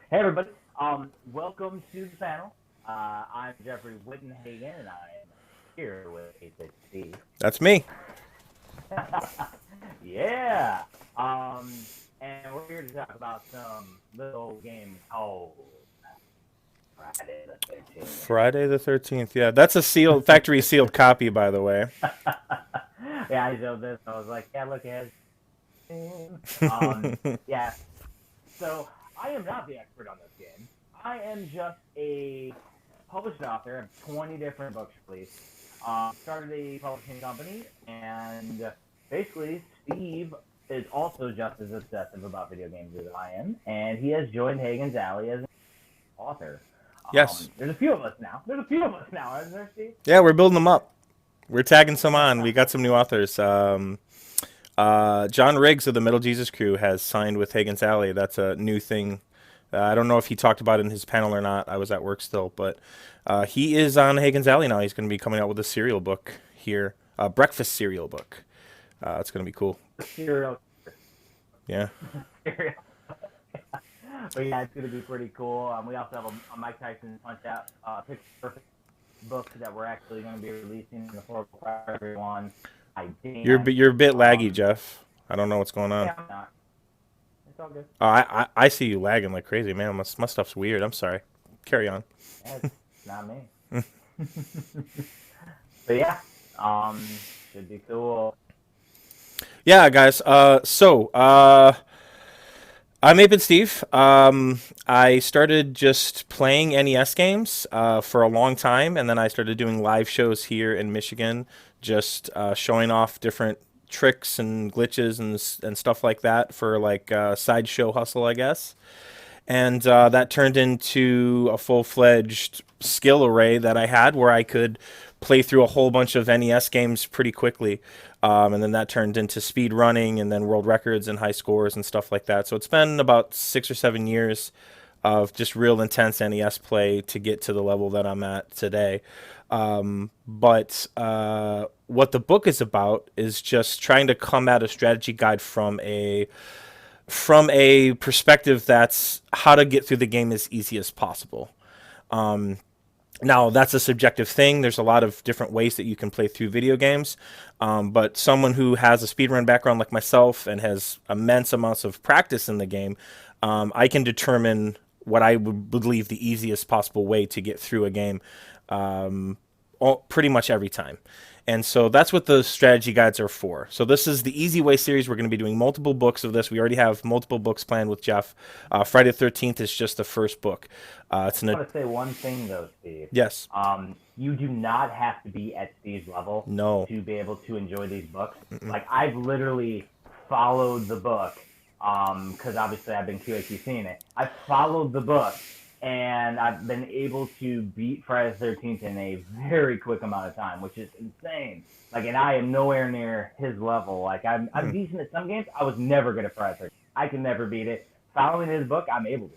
Hey everybody, welcome to the panel. I'm Jeffrey Wittenhagen, and I'm here with Steve. That's me. Yeah, and we're here to talk about some little game called Friday the 13th. Friday the 13th. Yeah, that's a sealed, factory sealed copy, by the way. Yeah, I showed this. I was like, yeah, look at it. Yeah. So I am not the expert on this game. I am just a published author of 20 different books released. Started a publishing company, and basically, Steve is also just as obsessive about video games as I am, and he has joined Hagen's Alley as an author. Yes. There's a few of us now. Isn't there, Steve? Yeah, we're building them up. We're tagging some on. We got some new authors. John Riggs of the Middle Jesus Crew has signed with Hagen's Alley. That's a new thing. I don't know if he talked about it in his panel or not. I was at work still, but he is on Hagen's Alley now. He's going to be coming out with a cereal book here, a breakfast cereal book. It's going to be cool. Serial. Yeah. Serial. But yeah, it's going to be pretty cool. We also have a Mike Tyson Punch Out Picture Perfect book that we're actually going to be releasing in the for everyone. You're a bit laggy, Jeff. I don't know what's going on. Yeah, I'm not. It's all good. Oh, I see you lagging like crazy, man. My stuff's weird. I'm sorry. Carry on. Yeah, it's not me. But yeah, should be cool. Yeah, guys. I'm Ape and Steve. I started just playing NES games for a long time, and then I started doing live shows here in Michigan, just showing off different tricks and glitches and stuff like that for like sideshow hustle, I guess. And that turned into a full-fledged skill array that I had where I could play through a whole bunch of NES games pretty quickly. And then that turned into speed running and then world records and high scores and stuff like that. So it's been about 6 or 7 years of just real intense NES play to get to the level that I'm at today. But what the book is about is just trying to come at a strategy guide from a perspective that's how to get through the game as easy as possible. Now, that's a subjective thing. There's a lot of different ways that you can play through video games. But someone who has a speedrun background like myself and has immense amounts of practice in the game, I can determine what I would believe the easiest possible way to get through a game pretty much every time. And so that's what the strategy guides are for. So this is the Easy Way series. We're going to be doing multiple books of this. We already have multiple books planned with Jeff. Friday the 13th is just the first book. I want to say one thing, though, Steve. Yes. You do not have to be at Steve's level to be able to enjoy these books. Mm-mm. Like, I've literally followed the book, because obviously I've been QAQCing it. I've followed the book, and I've been able to beat Friday the 13th in a very quick amount of time, which is insane. Like, and I am nowhere near his level. Like, I'm decent at some games. I was never good at Friday the 13th. I can never beat it. Following his book, I'm able to.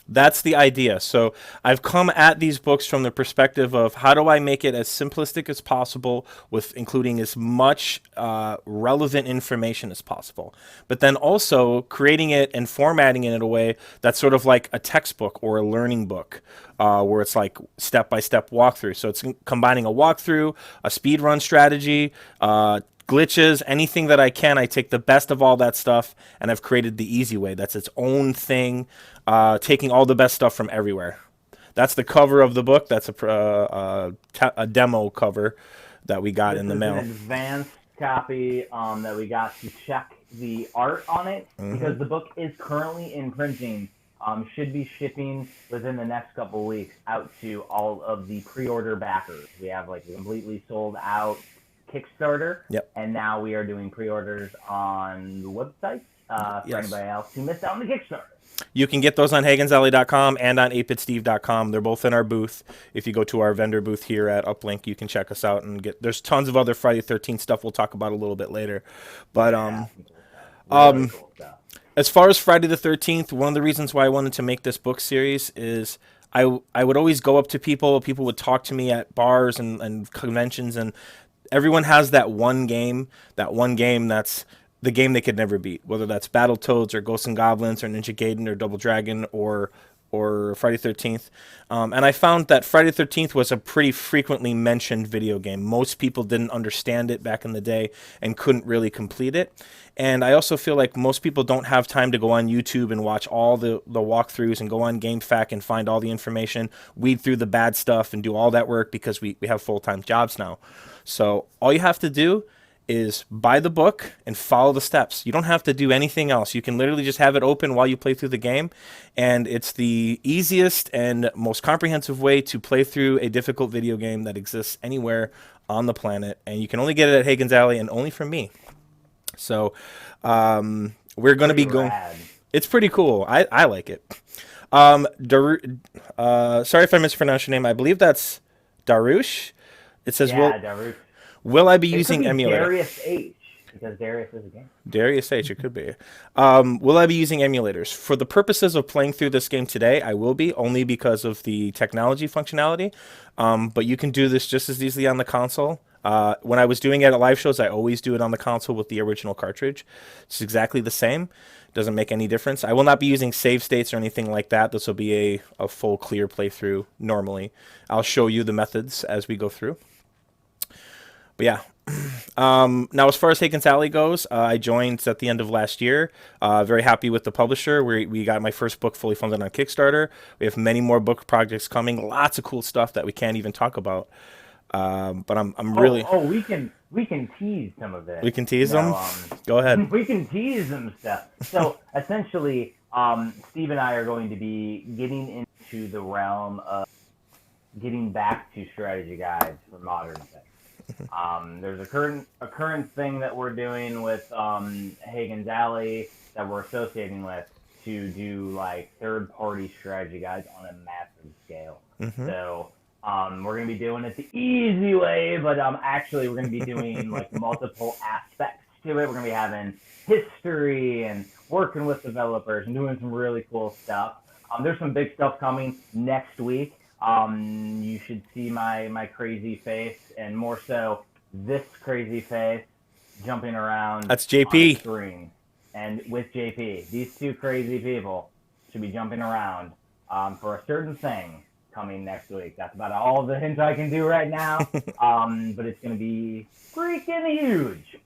That's the idea. So I've come at these books from the perspective of how do I make it as simplistic as possible with including as much relevant information as possible. But then also creating it and formatting it in a way that's sort of like a textbook or a learning book where it's like step-by-step walkthrough. So it's combining a walkthrough, a speed run strategy, glitches, anything that I can. I take the best of all that stuff, and I've created the Easy Way. That's its own thing, taking all the best stuff from everywhere. That's the cover of the book. That's a demo cover that we got in the mail. An advanced copy that we got to check the art on it, because the book is currently in printing. Should be shipping within the next couple weeks out to all of the pre-order backers. We have like a completely sold out Kickstarter, and now we are doing pre-orders on the website for anybody else who missed out on the Kickstarter. You can get those on HagensAlley.com and on 8bitsteve.com. They're both in our booth. If you go to our vendor booth here at Uplink, you can check us out and get. There's tons of other Friday 13th stuff we'll talk about a little bit later. But cool as far as Friday the 13th, one of the reasons why I wanted to make this book series is I would always go up to people. People would talk to me at bars and conventions, and everyone has that one game that's the game they could never beat, whether that's Battletoads or Ghosts and Goblins or Ninja Gaiden or Double Dragon or Friday 13th. And I found that Friday 13th was a pretty frequently mentioned video game. Most people didn't understand it back in the day and couldn't really complete it. And I also feel like most people don't have time to go on YouTube and watch all the walkthroughs and go on GameFAQ and find all the information, weed through the bad stuff and do all that work because we have full-time jobs now. So all you have to do is buy the book and follow the steps. You don't have to do anything else. You can literally just have it open while you play through the game, and it's the easiest and most comprehensive way to play through a difficult video game that exists anywhere on the planet, and you can only get it at Hagen's Alley and only from me. So we're going to be going... It's pretty cool. I like it. Sorry if I mispronounced your name. I believe that's Darush. It says, Darush. Will I be using emulator? Darius H, because Darius is a game. Darius H, it could be. Will I be using emulators? For the purposes of playing through this game today, I will be, only because of the technology functionality. But you can do this just as easily on the console. When I was doing it at live shows, I always do it on the console with the original cartridge. It's exactly the same. Doesn't make any difference. I will not be using save states or anything like that. This will be a full clear playthrough normally. I'll show you the methods as we go through. But yeah, now as far as Hagen's Alley goes, I joined at the end of last year. Very happy with the publisher. We got my first book fully funded on Kickstarter. We have many more book projects coming. Lots of cool stuff that we can't even talk about. But I'm really... we can tease some of it. We can tease them? Go ahead. We can tease them stuff. So essentially, Steve and I are going to be getting into the realm of getting back to strategy guides for modern things. There's a current thing that we're doing with Hagen's Alley that we're associating with to do like third-party strategy guides on a massive scale. So we're going to be doing it the easy way, but actually we're going to be doing like multiple aspects to it. We're going to be having history and working with developers and doing some really cool stuff. There's some big stuff coming next week. You should see my crazy face, and more so this crazy face jumping around. That's JP. On the screen. And with JP, these two crazy people should be jumping around for a certain thing coming next week. That's about all the hints I can do right now. But it's going to be freaking huge.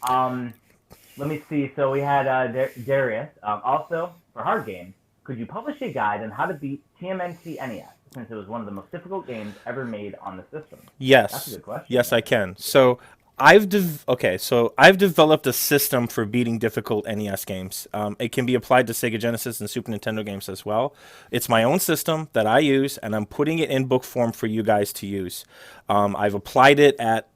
Let me see. So we had Darius. Also, for Hard Game, could you publish a guide on how to beat TMNT NES? Since it was one of the most difficult games ever made on the system. Yes. That's a good question. Yes, I can. So I've developed a system for beating difficult NES games. It can be applied to Sega Genesis and Super Nintendo games as well. It's my own system that I use, and I'm putting it in book form for you guys to use. I've applied it at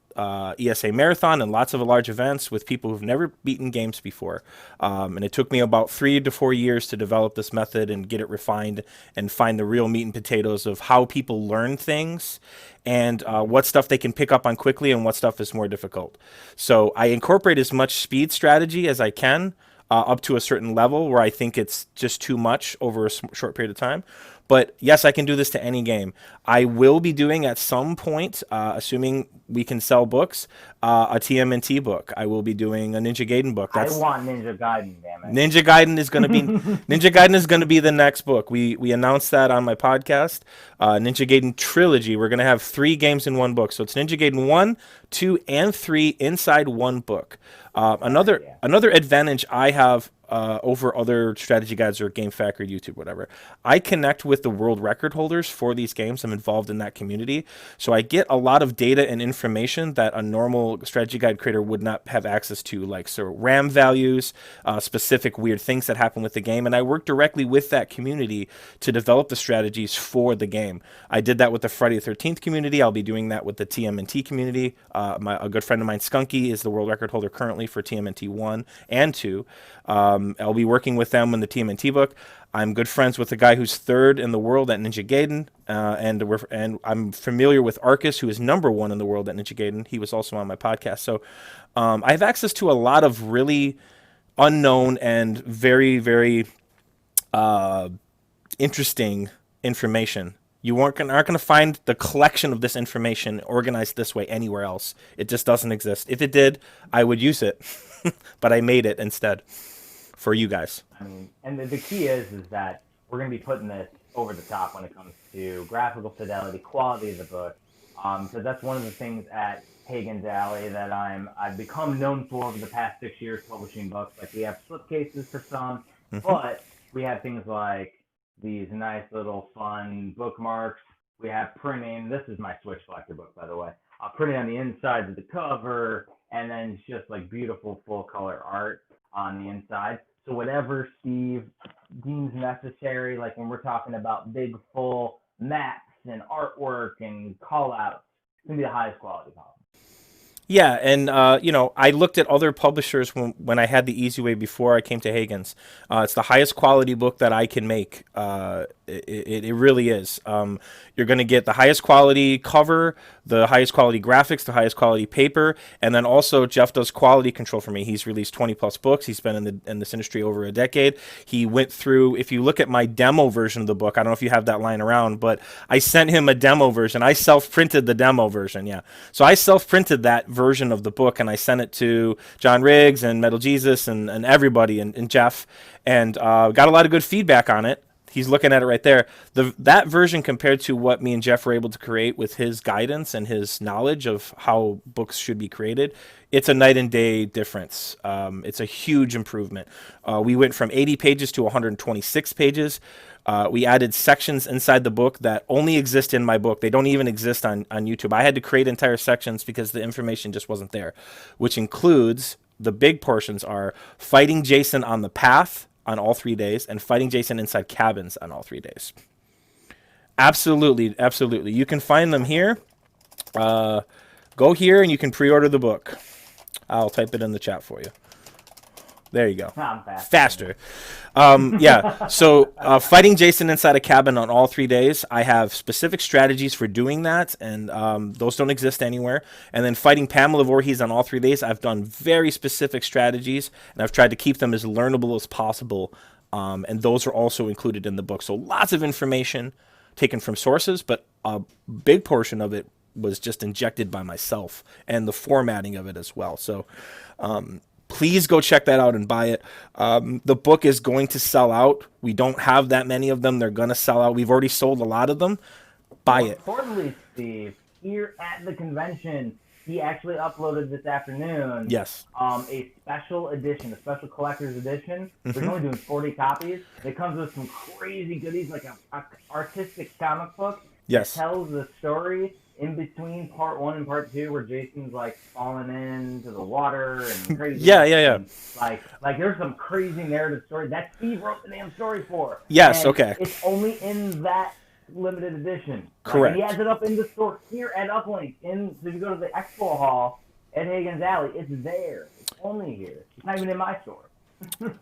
ESA Marathon and lots of large events with people who've never beaten games before. And it took me about 3 to 4 years to develop this method and get it refined and find the real meat and potatoes of how people learn things and what stuff they can pick up on quickly and what stuff is more difficult. So I incorporate as much speed strategy as I can up to a certain level where I think it's just too much over a short period of time. But yes, I can do this to any game. I will be doing at some point, assuming we can sell books, a TMNT book. I will be doing a Ninja Gaiden book. I want Ninja Gaiden, damn it. Ninja Gaiden is going to be Ninja Gaiden is going to be the next book. We announced that on my podcast. Ninja Gaiden Trilogy. We're going to have 3 games in one book. So it's Ninja Gaiden 1, 2, and 3 inside one book. Another advantage I have over other strategy guides or GameFAQ or YouTube, whatever. I connect with the world record holders for these games. I'm involved in that community. So I get a lot of data and information that a normal strategy guide creator would not have access to, like RAM values, specific weird things that happen with the game. And I work directly with that community to develop the strategies for the game. I did that with the Friday the 13th community. I'll be doing that with the TMNT community. A good friend of mine, Skunky, is the world record holder currently for TMNT 1 and 2. I'll be working with them in the TMNT book. I'm good friends with the guy who's 3rd in the world at Ninja Gaiden, and I'm familiar with Arcus, who is #1 in the world at Ninja Gaiden. He was also on my podcast. So I have access to a lot of really unknown and very, very interesting information. You aren't going to find the collection of this information organized this way anywhere else. It just doesn't exist. If it did, I would use it. but I made it instead for you guys. I mean, and the key is that we're going to be putting this over the top when it comes to graphical fidelity, quality of the book. So that's one of the things at Hagen's Alley that I've become known for over the past 6 years publishing books. Like we have slipcases for some, but we have things like these nice little fun bookmarks. We have printing. This is my Switch Collector book, by the way. Printing on the inside of the cover, and then it's just like beautiful full color art on the inside. So whatever Steve deems necessary, like when we're talking about big full maps and artwork and call outs, it's going to be the highest quality possible. Yeah, and I looked at other publishers when I had the Easy Way before I came to Hagen's. It's the highest quality book that I can make. It really is. You're going to get the highest quality cover, the highest quality graphics, the highest quality paper, and then also Jeff does quality control for me. He's released 20 plus books. He's been in this industry over a decade. He went through, if you look at my demo version of the book, I don't know if you have that lying around, but I sent him a demo version. I self-printed the demo version, yeah. So I self-printed that version of the book, and I sent it to John Riggs and Metal Jesus and everybody and Jeff, and got a lot of good feedback on it. He's looking at it right there. That version compared to what me and Jeff were able to create with his guidance and his knowledge of how books should be created, it's a night and day difference. It's a huge improvement. We went from 80 pages to 126 pages. We added sections inside the book that only exist in my book. They don't even exist on YouTube. I had to create entire sections because the information just wasn't there, which includes the big portions are fighting Jason on the path on all 3 days and fighting Jason inside cabins on all 3 days. Absolutely, absolutely. You can find them here. Go here and you can pre-order the book. I'll type it in the chat for you. There you go. Faster. Yeah. So fighting Jason inside a cabin on all 3 days. I have specific strategies for doing that, and those don't exist anywhere. And then fighting Pamela Voorhees on all 3 days. I've done very specific strategies, and I've tried to keep them as learnable as possible. And those are also included in the book. So lots of information taken from sources, but a big portion of it was just injected by myself, and the formatting of it as well. So please go check that out and buy it. The book is going to sell out. We don't have that many of them. They're going to sell out. We've already sold a lot of them. Buy it. Importantly, Steve, here at the convention, he actually uploaded this afternoon. Yes. A special edition, a special collector's edition. We're only doing 40 copies. It comes with some crazy goodies, like an artistic comic book. Yes. That tells the story in between part 1 and part 2, where Jason's like falling into the water and crazy. Yeah. And, like there's some crazy narrative story that Steve wrote the damn story for. Yes. And okay. It's only in that limited edition. Correct. He has it up in the store here at Uplink. So if you go to the expo hall at Hagen's Alley, it's there. It's only here. It's not even in my store.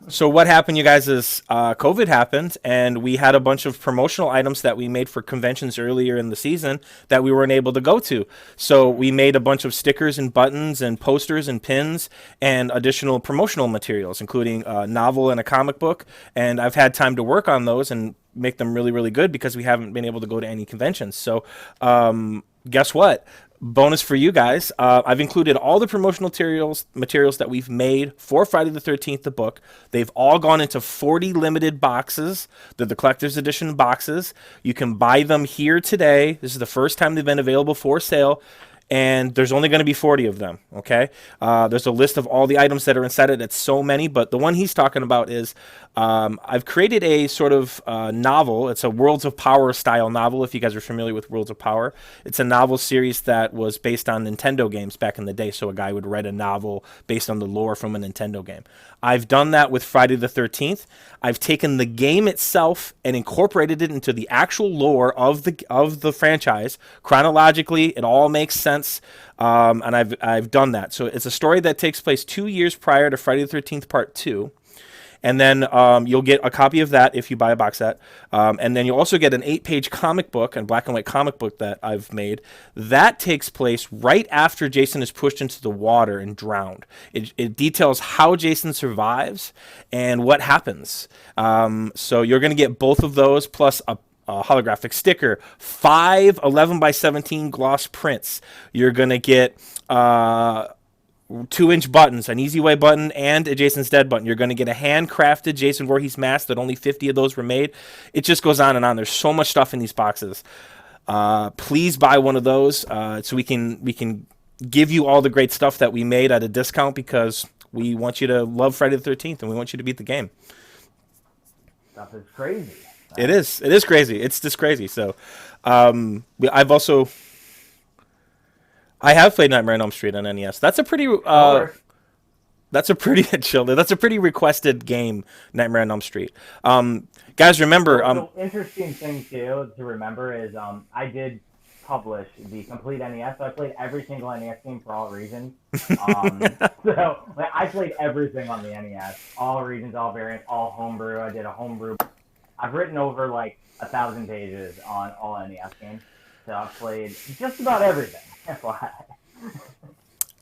So what happened, you guys, is COVID happened, and we had a bunch of promotional items that we made for conventions earlier in the season that we weren't able to go to. So we made a bunch of stickers and buttons and posters and pins and additional promotional materials, including a novel and a comic book. And I've had time to work on those and make them really, really good because we haven't been able to go to any conventions. So guess what? Bonus for you guys. I've included all the promotional materials that we've made for Friday the 13th, the book. They've all gone into 40 limited boxes. They're the collector's edition boxes. You can buy them here today. This is the first time they've been available for sale. And there's only going to be 40 of them, okay? There's a list of all the items that are inside it. It's so many, but the one he's talking about is I've created a sort of novel. It's a Worlds of Power style novel, if you guys are familiar with Worlds of Power. It's a novel series that was based on Nintendo games back in the day, so a guy would write a novel based on the lore from a Nintendo game. I've done that with Friday the 13th. I've taken the game itself and incorporated it into the actual lore of the franchise. Chronologically, it all makes sense, and I've done that. So it's a story that takes place 2 years prior to Friday the 13th Part 2. And then you'll get a copy of that if you buy a box set. And then you'll also get an 8-page comic book, a black and white comic book that I've made. That takes place right after Jason is pushed into the water and drowned. It details how Jason survives and what happens. So you're going to get both of those plus a holographic sticker, 5 11 by 17 gloss prints. You're going to get 2-inch buttons, an Easy Way button, and a Jason's Dead button. You're going to get a handcrafted Jason Voorhees mask that only 50 of those were made. It just goes on and on. There's so much stuff in these boxes. Please buy one of those so we can give you all the great stuff that we made at a discount, because we want you to love Friday the 13th and we want you to beat the game. Stuff is crazy. It is crazy. It's just crazy. So I have played Nightmare on Elm Street on NES. That's a pretty chill. That's a pretty requested game, Nightmare on Elm Street. Guys, remember. The interesting thing too to remember is I did publish the complete NES. So I played every single NES game for all regions. So like, I played everything on the NES, all regions, all variants, all homebrew. I did a homebrew. I've written over like 1,000 pages on all NES games. So I've played just about everything.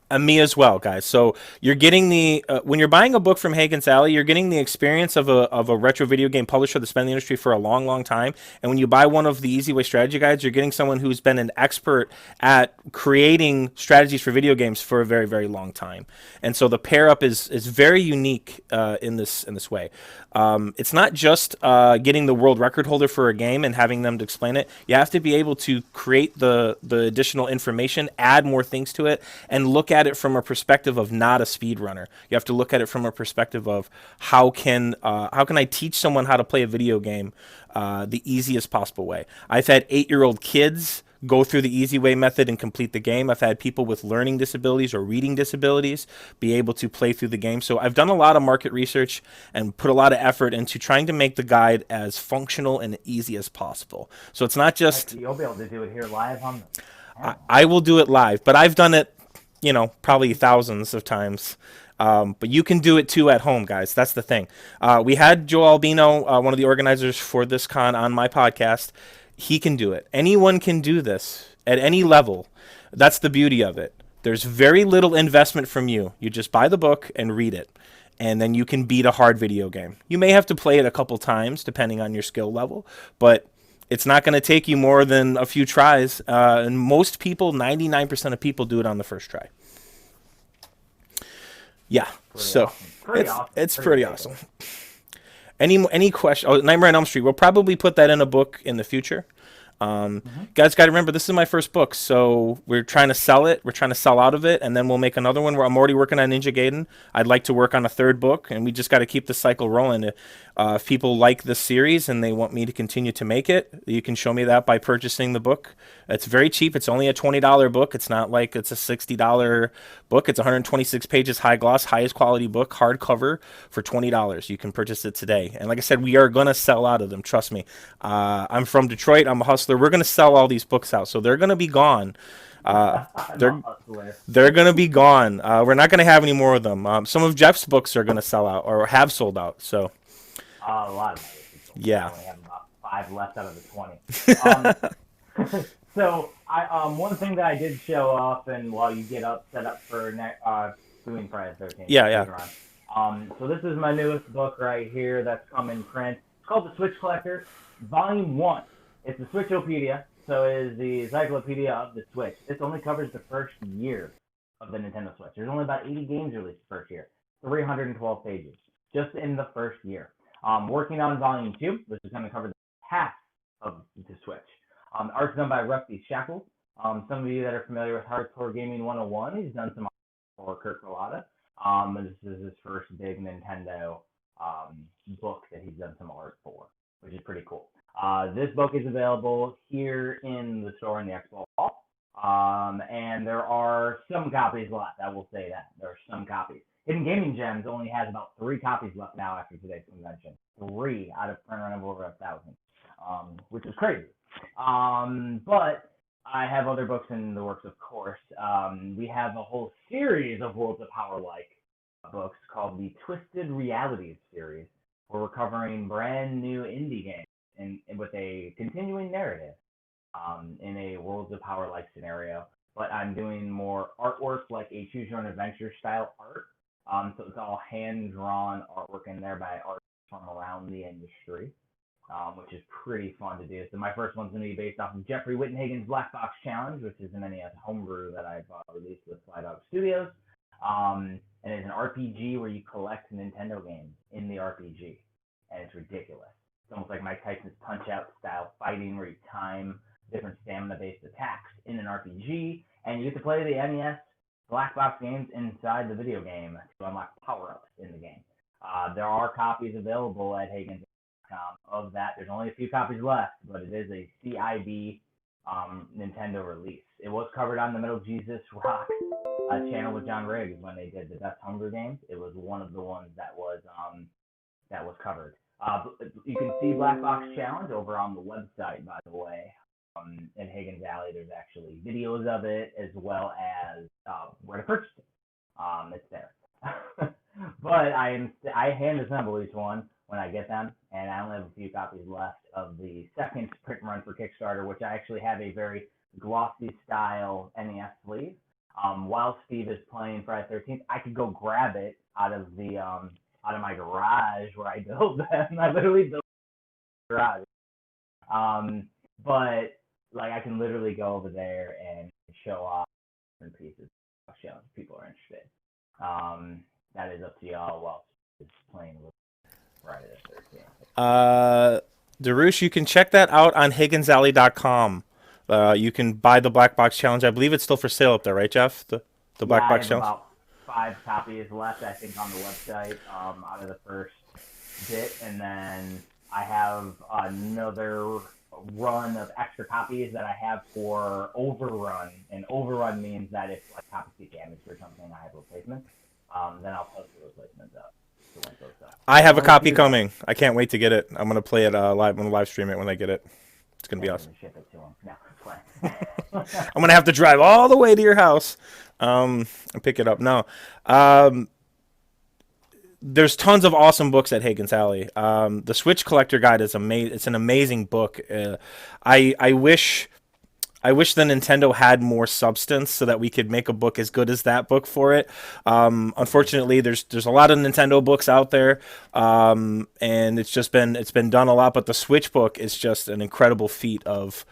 And me as well, guys. So you're getting the when you're buying a book from Hagen's Alley, you're getting the experience of a retro video game publisher that's been in the industry for a long, long time. And when you buy one of the Easy Way strategy guides, you're getting someone who's been an expert at creating strategies for video games for a very, very long time. And so the pair up is very unique in this way. It's not just getting the world record holder for a game and having them to explain it. You have to be able to create the additional information, add more things to it, and look at it from a perspective of not a speedrunner. You have to look at it from a perspective of how can I teach someone how to play a video game the easiest possible way. I've had 8-year-old kids go through the Easy Way method and complete the game. I've had people with learning disabilities or reading disabilities be able to play through the game. So I've done a lot of market research and put a lot of effort into trying to make the guide as functional and easy as possible. So it's not just... You'll be able to do it here live on the... I will do it live, but I've done it, probably thousands of times. But you can do it too at home, guys. That's the thing. We had Joe Albino, one of the organizers for this con, on my podcast. He can do it. Anyone can do this at any level. That's the beauty of it. There's very little investment from you. You just buy the book and read it, and then you can beat a hard video game. You may have to play it a couple times depending on your skill level, but it's not going to take you more than a few tries. And most people, 99% of people, do it on the first try. Yeah, it's pretty awesome. Any question? Oh, Nightmare on Elm Street. We'll probably put that in a book in the future. Guys, got to remember, this is my first book, so we're trying to sell it. We're trying to sell out of it, and then we'll make another one. I'm already working on Ninja Gaiden. I'd like to work on a third book, and we just got to keep the cycle rolling. If people like this series and they want me to continue to make it, you can show me that by purchasing the book. It's very cheap. It's only a $20 book. It's not like it's a $60 book. It's 126 pages, high gloss, highest quality book, hardcover for $20. You can purchase it today. And like I said, we are going to sell out of them. Trust me. I'm from Detroit. I'm a hustler. We're going to sell all these books out. So they're going to be gone. They're going to be gone. We're not going to have any more of them. Some of Jeff's books are going to sell out or have sold out. So a lot of them. Yeah. I only have about 5 left out of the 20. So one thing that I did show off, and while you get set up for doing Friday the 13th. Yeah. So this is my newest book right here that's come in print. It's called The Switch Collector, Volume 1. It's the Switchopedia, so it is the encyclopedia of the Switch. This only covers the first year of the Nintendo Switch. There's only about 80 games released the first year. 312 pages, just in the first year. Working on Volume 2, which is going to cover the half of the Switch. Art's done by Rusty Shackles. Some of you that are familiar with Hardcore Gaming 101, he's done some art for Kurt Collada. This is his first big Nintendo book that he's done some art for, which is pretty cool. This book is available here in the store in the Expo Hall. And there are some copies left, I will say that. There are some copies. Hidden Gaming Gems only has about 3 copies left now after today's convention. 3 out of print run of over 1,000, which is crazy. But I have other books in the works, of course. We have a whole series of Worlds of Power-like books called the Twisted Realities series, where we're covering brand new indie games and with a continuing narrative in a Worlds of Power-like scenario. But I'm doing more artwork, like a choose-your-own-adventure style art. So it's all hand-drawn artwork in there by artists from around the industry, which is pretty fun to do. So my first one's going to be based off of Jeffrey Wittenhagen's Black Box Challenge, which is an NES homebrew that I've released with Fly Dog Studios. And it's an RPG where you collect Nintendo games in the RPG, and it's ridiculous. It's almost like Mike Tyson's Punch-Out style fighting, where you time different stamina-based attacks in an RPG, and you get to play the NES black box games inside the video game to unlock power-ups in the game. There are copies available at Hagens.com of that. There's only a few copies left, but it is a CIB Nintendo release. It was covered on the Metal Jesus Rock channel with John Riggs when they did the Best Hunger Games. It was one of the ones that was covered. You can see Black Box Challenge over on the website, by the way. In Higgins Alley, there's actually videos of it as well as where to purchase it. It's there. But I hand assemble each one when I get them, and I only have a few copies left of the second print run for Kickstarter, which I actually have a very glossy style NES sleeve. While Steve is playing Friday the 13th, I could go grab it out of my garage where I build them. I literally build a garage. But like I can literally go over there and show off different pieces. Show if people are interested. That is up to y'all while Steve is playing with Friday the 13th. Darush, you can check that out on HigginsAlley.com. You can buy the Black Box Challenge. I believe it's still for sale up there, right, Jeff? The Black Box Challenge? About 5 copies left, I think, on the website out of the first bit. And then I have another run of extra copies that I have for Overrun. And Overrun means that if like copies get damaged or something, I have replacements. Then I'll post the replacements up. I have a copy coming. I can't wait to get it. I'm gonna play it live. I'm gonna live stream it when I get it. It's gonna be awesome. Ship it to him. No, I'm gonna have to drive all the way to your house and pick it up. No, there's tons of awesome books at Higgins Alley. The Switch Collector Guide is amazing. It's an amazing book. I wish the Nintendo had more substance so that we could make a book as good as that book for it. Unfortunately, there's a lot of Nintendo books out there, and it's been done a lot. But the Switch book is just an incredible feat of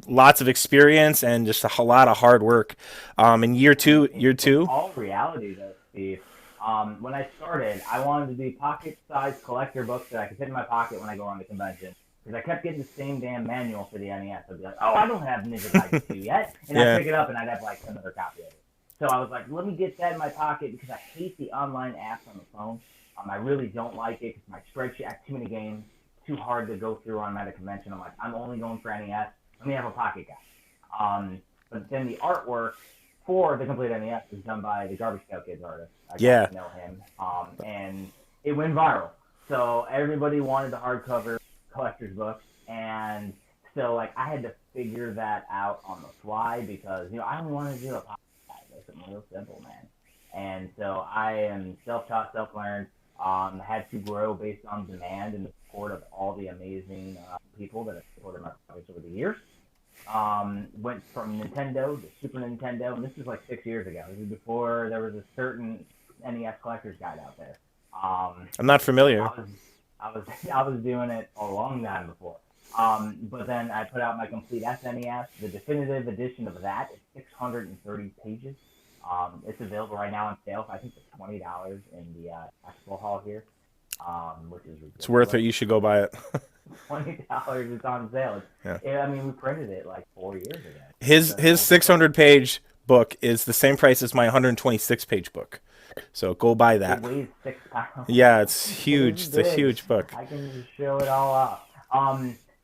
lots of experience and just a lot of hard work. In year two. All reality, though, Steve. When I started, I wanted to do pocket-sized collector books that I could fit in my pocket when I go on the convention. Because I kept getting the same damn manual for the NES. I'd be like, oh, I don't have Ninja Gaiden 2 yet. And I'd pick it up and I'd have like another copy of it. So I was like, let me get that in my pocket because I hate the online apps on the phone. I really don't like it because my spreadsheet, I have too many games, too hard to go through on at a convention. I'm like, I'm only going for NES. Let me have a pocket guy. But then the artwork for the complete NES was done by the Garbage Pail Kids artist. I got to know him. And it went viral. So everybody wanted the hardcover collector's books, and so like I had to figure that out on the fly because I only wanted to do a podcast, something real simple, man. And so I am self-taught, self-learned. Had to grow based on demand and the support of all the amazing people that have supported my projects over the years. Went from Nintendo to Super Nintendo, and this was like 6 years ago. This was before there was a certain NES collector's guide out there. I'm not familiar. I was doing it a long time before. But then I put out my complete SNES. The definitive edition of that is 630 pages. It's available right now on sale. I think it's $20 in the expo hall here, which is ridiculous. It's worth it. You should go buy it. $20 is on sale. I mean, we printed it like 4 years ago. His 600-page book is the same price as my 126-page book. So go buy that. It weighs 6 pounds. Yeah, it's huge. It's a huge book. I can just show it all off.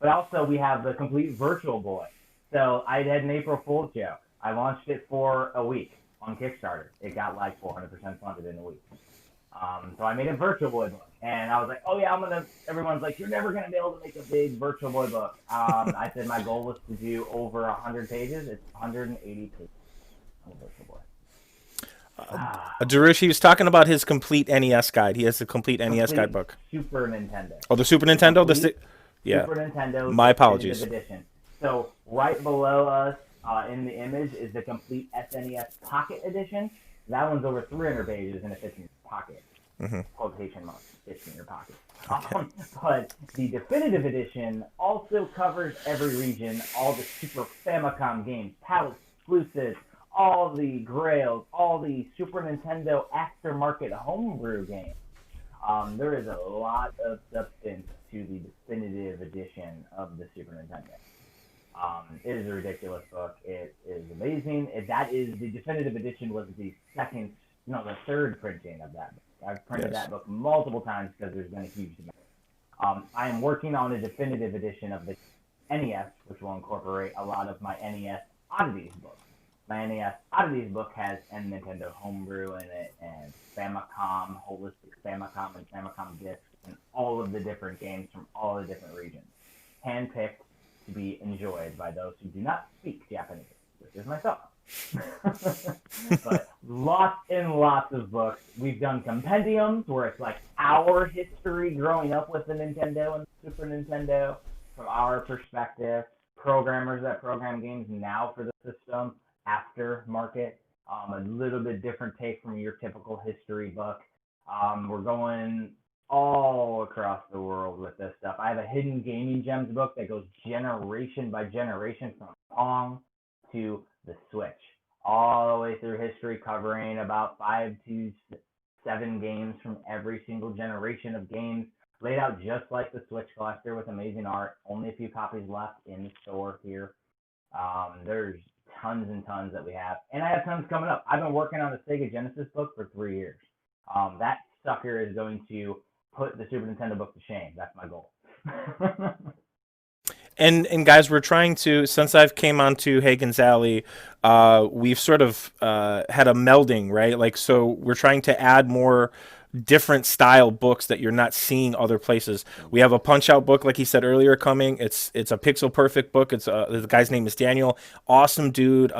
But also we have the complete Virtual Boy. So I had an April Fool's joke. I launched it for a week on Kickstarter. It got like 400% funded in a week. So I made a Virtual Boy book. And I was like, oh yeah, everyone's like, you're never going to be able to make a big Virtual Boy book. I said my goal was to do over 100 pages. It's 180 pages on Virtual Boy. Darush, he was talking about his complete NES guide. He has a complete NES guide book. Super Nintendo. Oh, the Super Nintendo? Super Nintendo. My apologies. Edition. So right below us in the image is the complete SNES Pocket Edition. That one's over 300 pages and it fits in your pocket. Quotation marks, fits in your pocket. Okay. But the definitive edition also covers every region, all the Super Famicom games, PAL exclusives, all the Grails, all the Super Nintendo aftermarket homebrew games. There is a lot of substance to the definitive edition of the Super Nintendo. It is a ridiculous book. It is amazing. The definitive edition was the third printing of that book. I've printed that book multiple times because there's been a huge demand. I am working on a definitive edition of the NES, which will incorporate a lot of my NES Oddities book. My NES Oddities book has Nintendo Homebrew in it, and Famicom, holistic Famicom and Famicom discs, and all of the different games from all the different regions. Handpicked to be enjoyed by those who do not speak Japanese, which is myself. But lots and lots of books. We've done compendiums where it's like our history growing up with the Nintendo and the Super Nintendo from our perspective. Programmers that program games now for the system, aftermarket, a little bit different take from your typical history book. We're going all across the world with this stuff. I have a Hidden Gaming Gems book that goes generation by generation from Pong to the Switch, all the way through history, covering about 5 to 7 games from every single generation of games, laid out just like the Switch Collector with amazing art. Only a few copies left in the store here. There's tons and tons that we have, and I have tons coming up. I've been working on the Sega Genesis book for 3 years. That sucker is going to put the Super Nintendo book to shame. That's my goal. And guys, we're trying to, since I've came onto Hagen's Alley, we've sort of had a melding, right? Like, so we're trying to add more different style books that you're not seeing other places. We have a Punch Out book, like he said earlier, coming. It's a pixel perfect book. It's the guy's name is Daniel. Awesome dude.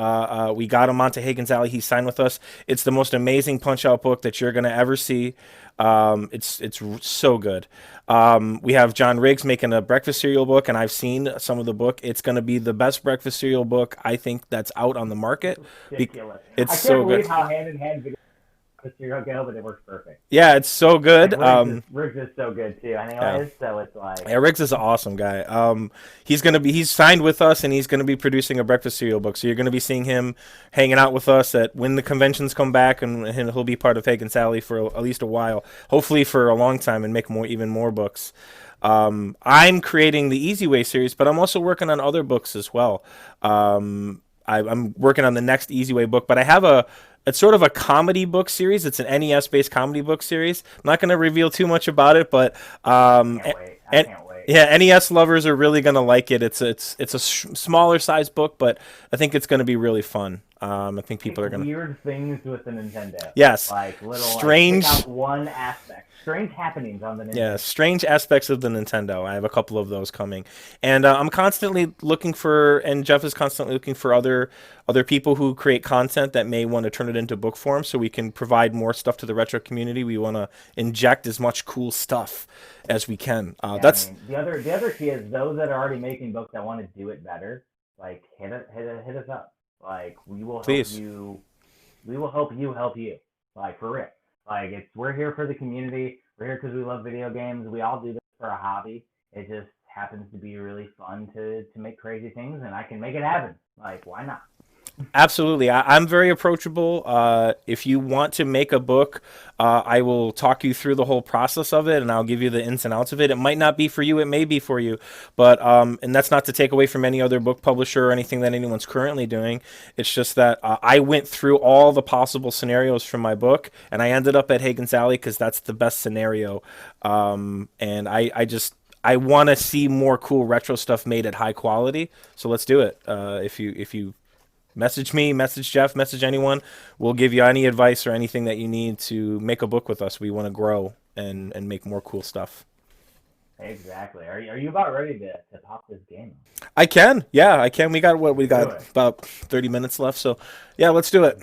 We got him onto Hagen's Alley. He signed with us. It's the most amazing Punch Out book that you're gonna ever see. It's so good. We have John Riggs making a breakfast cereal book, and I've seen some of the book. It's going to be the best breakfast cereal book I think that's out on the market. Ridiculous. It's I so can't believe good. how hand in hand the cereal go, but it works perfect. Yeah, it's so good. Like, Riggs is so good too. Anyways, so it's like Riggs is an awesome guy. He's signed with us, and he's gonna be producing a breakfast cereal book. So you're gonna be seeing him hanging out with us at when the conventions come back, and he'll be part of Hagen's Alley for at least a while, hopefully for a long time, and make even more books. I'm creating the Easy Way series, but I'm also working on other books as well. I'm working on the next Easy Way book, but I have it's sort of a comedy book series. It's an NES-based comedy book series. I'm not going to reveal too much about it, but I can't wait. Yeah, NES lovers are really going to like it. It's a smaller size book, but I think it's going to be really fun. I think people are going to weird things with the Nintendo. Yes, like little strange. Pick out one aspect. Strange happenings on the Nintendo. Yeah, strange aspects of the Nintendo. I have a couple of those coming, and I'm constantly looking for, and Jeff is constantly looking for other people who create content that may want to turn it into book form, so we can provide more stuff to the retro community. We want to inject as much cool stuff as we can. That's the other key is those that are already making books that want to do it better. Like hit us up. Like we will help you. We will help you. Like for real. Like we're here for the community. We're here because we love video games. We all do this for a hobby. It just happens to be really fun to make crazy things, and I can make it happen. Like why not? Absolutely. I'm very approachable. If you want to make a book, I will talk you through the whole process of it, and I'll give you the ins and outs of it. It might not be for you. It may be for you. But and that's not to take away from any other book publisher or anything that anyone's currently doing. It's just that I went through all the possible scenarios from my book, and I ended up at Hagen's Alley because that's the best scenario. And I want to see more cool retro stuff made at high quality. So let's do it. If you message me, message Jeff, message anyone. We'll give you any advice or anything that you need to make a book with us. We want to grow and make more cool stuff. Exactly. Are you about ready to pop this game? I can. Yeah, I can. We got about 30 minutes left. So yeah, let's do it.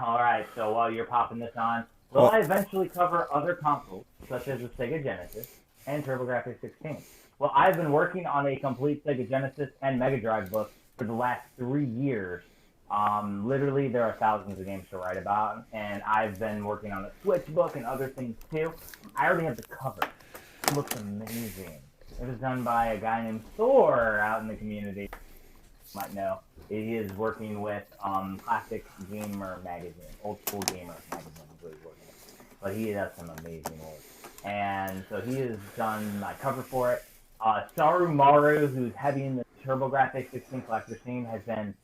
All right. So while you're popping this on, will I eventually cover other consoles such as the Sega Genesis and TurboGrafx 16? Well, I've been working on a complete Sega Genesis and Mega Drive book for the last 3 years. Literally, there are thousands of games to write about, and I've been working on a Switch book and other things too. I already have the cover. It looks amazing. It was done by a guy named Thor out in the community. might know, he is working with Classic Gamer magazine, Old School Gamer magazine. Is what he's working with. But he does some amazing work, and so he has done my cover for it. Saru Maru, who's heavy in the TurboGrafx 16 collector scene, has been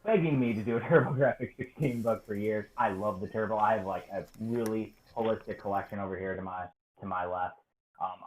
begging me to do a TurboGrafx 16 book for years. I love the Turbo. I have like a really holistic collection over here to my left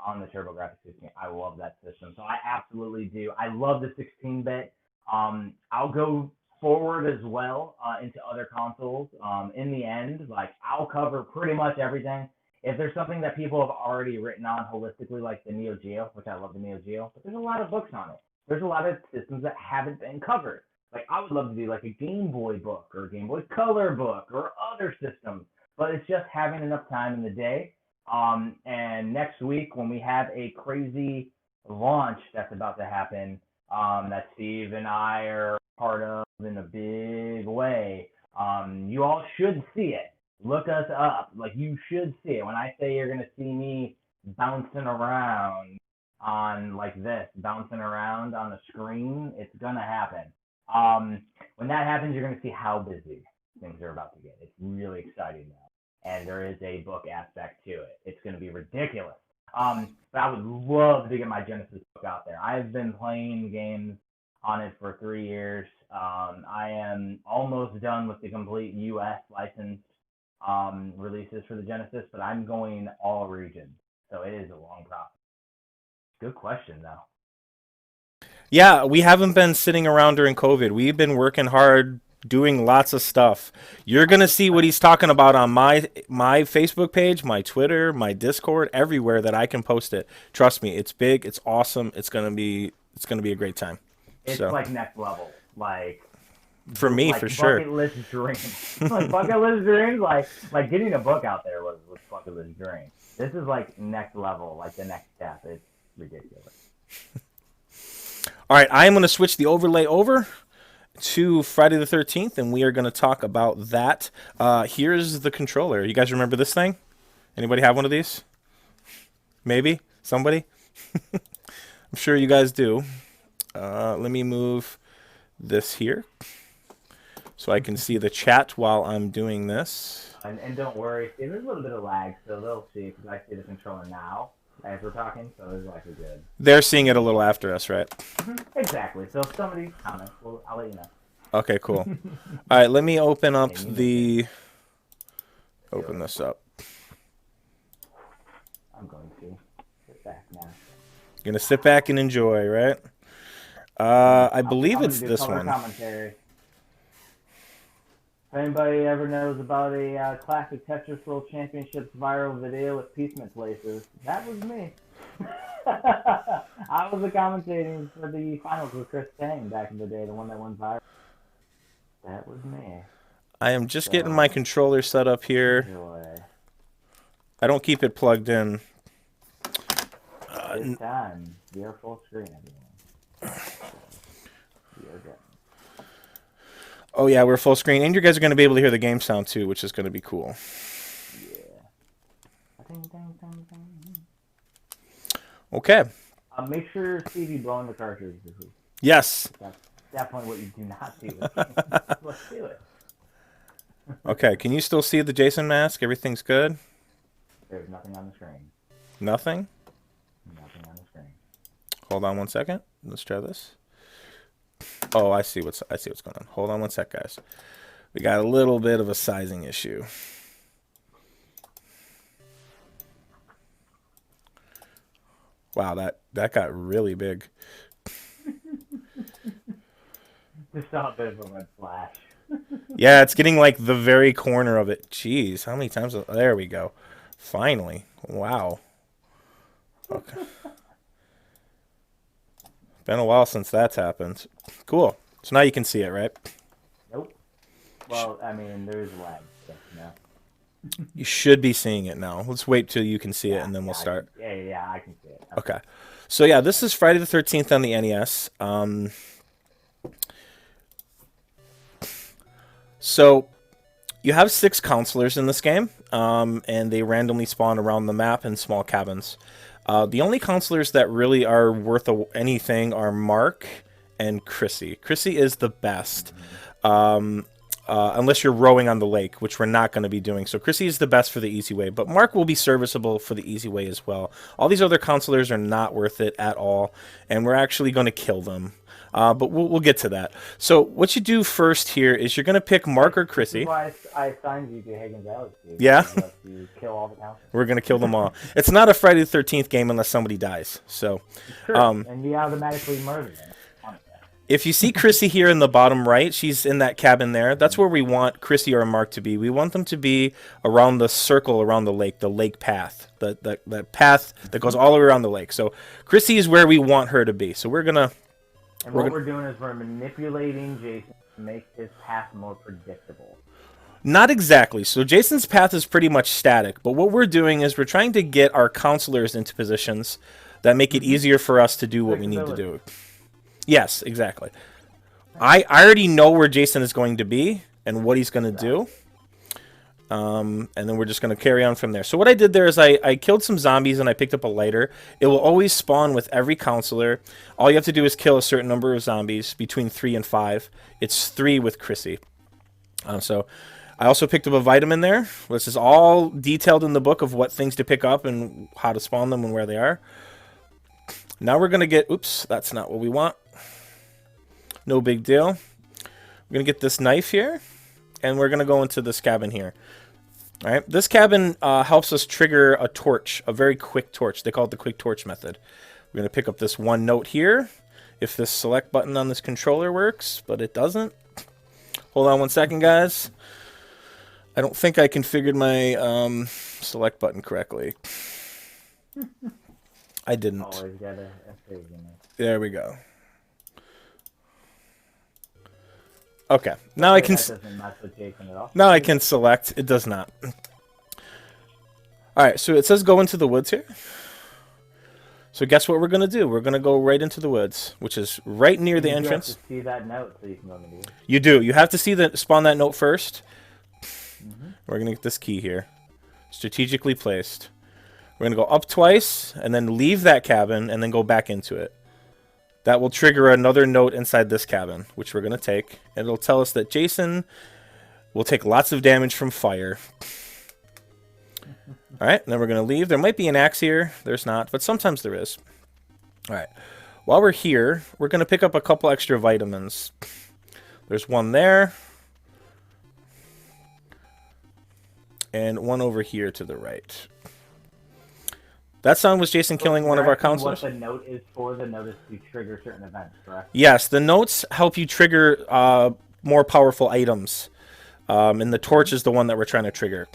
on the TurboGrafx 16. I love that system, so I absolutely do. I love the 16-bit. I'll go forward as well into other consoles. In the end, like I'll cover pretty much everything. If there's something that people have already written on holistically, like the Neo Geo, which I love the Neo Geo, but there's a lot of books on it. There's a lot of systems that haven't been covered. Like I would love to do like a Game Boy book or a Game Boy Color book or other systems, but it's just having enough time in the day. And next week when we have a crazy launch that's about to happen, that Steve and I are part of in a big way, you all should see it. Look us up. Like you should see it. When I say you're gonna see me bouncing around on like this, bouncing around on the screen, it's gonna happen. When that happens, you're going to see how busy things are about to get. It's really exciting now. And there is a book aspect to it. It's going to be ridiculous. But I would love to get my Genesis book out there. I've been playing games on it for 3 years. I am almost done with the complete U.S. licensed releases for the Genesis, but I'm going all regions. So it is a long process. Good question, though. Yeah, we haven't been sitting around during COVID. We've been working hard, doing lots of stuff. You're gonna see what he's talking about on my Facebook page, my Twitter, my Discord, everywhere that I can post it. Trust me, it's big, it's awesome. It's gonna be a great time. It's so, like next level, like for me, like for sure. Bucket list dreams, like bucket list dreams, like getting a book out there was bucket list dream. This is like next level, like the next step. It's ridiculous. All right, I am going to switch the overlay over to Friday the 13th, and we are going to talk about that. Here's the controller. You guys remember this thing? Anybody have one of these? Maybe? Somebody? I'm sure you guys do. Let me move this here so I can see the chat while I'm doing this. And don't worry, there's a little bit of lag, so they'll see, because I see the controller now as we're talking, so it's likely good. They're seeing it a little after us, right? Exactly. So if somebody comments, I'll let you know. Okay, cool. All right, let me open up the... Open this up. I'm going to sit back now. You're going to sit back and enjoy, right? I believe it's this one. Commentary. If anybody ever knows about a classic Tetris World Championships viral video with Peaceman places, that was me. I was the commentating for the finals with Chris Tang back in the day, the one that went viral. That was me. I am just getting my controller set up here. Enjoy. I don't keep it plugged in. This time, we are full screen, everyone. We are good. Oh yeah, we're full screen, and you guys are going to be able to hear the game sound too, which is going to be cool. Yeah. Okay. Make sure Stevie blowing the cartridge. Yes. That's definitely what you do not do. Let's do it. Okay, can you still see the Jason mask? Everything's good? There's nothing on the screen. Nothing? Nothing on the screen. Hold on one second. Let's try this. Oh, I see what's going on. Hold on one sec, guys. We got a little bit of a sizing issue. Wow, that got really big. Just saw a bit of a red flash. Yeah, it's getting like the very corner of it. Jeez, how many times? There we go. Finally. Wow. Okay. Been a while since that's happened. Cool. So now you can see it, right? Nope. Well, I mean, there's lag. So, no. You should be seeing it now. Let's wait till you can see it, and then we'll start. Yeah, I can see it. Okay. So yeah, this is Friday the 13th on the NES. So you have 6 counselors in this game, and they randomly spawn around the map in small cabins. The only counselors that really are worth anything are Mark and Chrissy. Chrissy is the best. Unless you're rowing on the lake, which we're not going to be doing. So Chrissy is the best for the easy way, but Mark will be serviceable for the easy way as well. All these other counselors are not worth it at all, and we're actually going to kill them. But we'll get to that. So what you do first here is you're going to pick Mark or Chrissy. That's why I assigned you to Higgins Alley. Yeah? You kill all the counselors. We're going to kill them all. It's not a Friday the 13th game unless somebody dies. So, sure. And you automatically murder them. If you see Chrissy here in the bottom right, she's in that cabin there. That's where we want Chrissy or Mark to be. We want them to be around the circle around the lake path, that path that goes all the way around the lake. So Chrissy is where we want her to be. So we're gonna. And what we're doing is we're manipulating Jason to make his path more predictable. Not exactly. So Jason's path is pretty much static, but what we're doing is we're trying to get our counselors into positions that make it easier for us to do what we need to do. Yes, exactly. I already know where Jason is going to be and what he's going to do. And then we're just going to carry on from there. So what I did there is I killed some zombies and I picked up a lighter. It will always spawn with every counselor. All you have to do is kill a certain number of zombies, between 3 and 5. It's 3 with Chrissy. So I also picked up a vitamin there. This is all detailed in the book of what things to pick up and how to spawn them and where they are. Now we're going to get... Oops, that's not what we want. No big deal. We're going to get this knife here, and we're going to go into this cabin here. All right, this cabin helps us trigger a torch, a very quick torch. They call it the quick torch method. We're going to pick up this one note here, if this select button on this controller works, but it doesn't. Hold on one second, guys. I don't think I configured my select button correctly. I didn't. Always gotta there we go. Okay, now I can. Now I can select. It does not. All right, so it says go into the woods here. So guess what we're gonna do? We're gonna go right into the woods, which is right near the entrance. You have to see that note so you can go into the woods. You do. You have to see spawn that note first. We're gonna get this key here, strategically placed. We're gonna go up twice and then leave that cabin and then go back into it. That will trigger another note inside this cabin, which we're going to take. And it'll tell us that Jason will take lots of damage from fire. All right, and then we're going to leave. There might be an axe here. There's not, but sometimes there is. All right. While we're here, we're going to pick up a couple extra vitamins. There's one there. And one over here to the right. That sound was Jason killing one of our counselors. What the note is for? The note is to trigger certain events, correct? Yes, the notes help you trigger more powerful items. And the torch is the one that we're trying to trigger.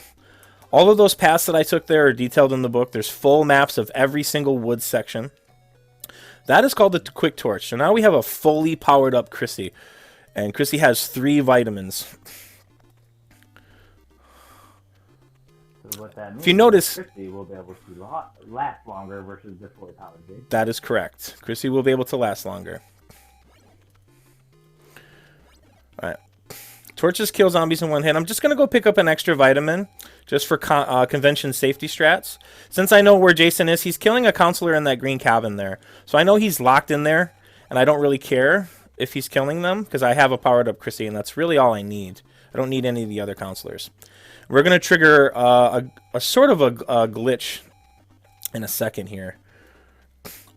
All of those paths that I took there are detailed in the book. There's full maps of every single wood section. That is called the quick torch. So now we have a fully powered up Chrissy. And Chrissy has 3 vitamins. What that means, if you notice, Chrissy will be able to last longer versus before powered. That is correct. Chrissy will be able to last longer. All right. Torches kill zombies in one hit. I'm just going to go pick up an extra vitamin just for convention safety strats. Since I know where Jason is, he's killing a counselor in that green cabin there. So I know he's locked in there, and I don't really care if he's killing them because I have a powered up Chrissy, and that's really all I need. I don't need any of the other counselors. We're going to trigger a sort of a glitch in a second here.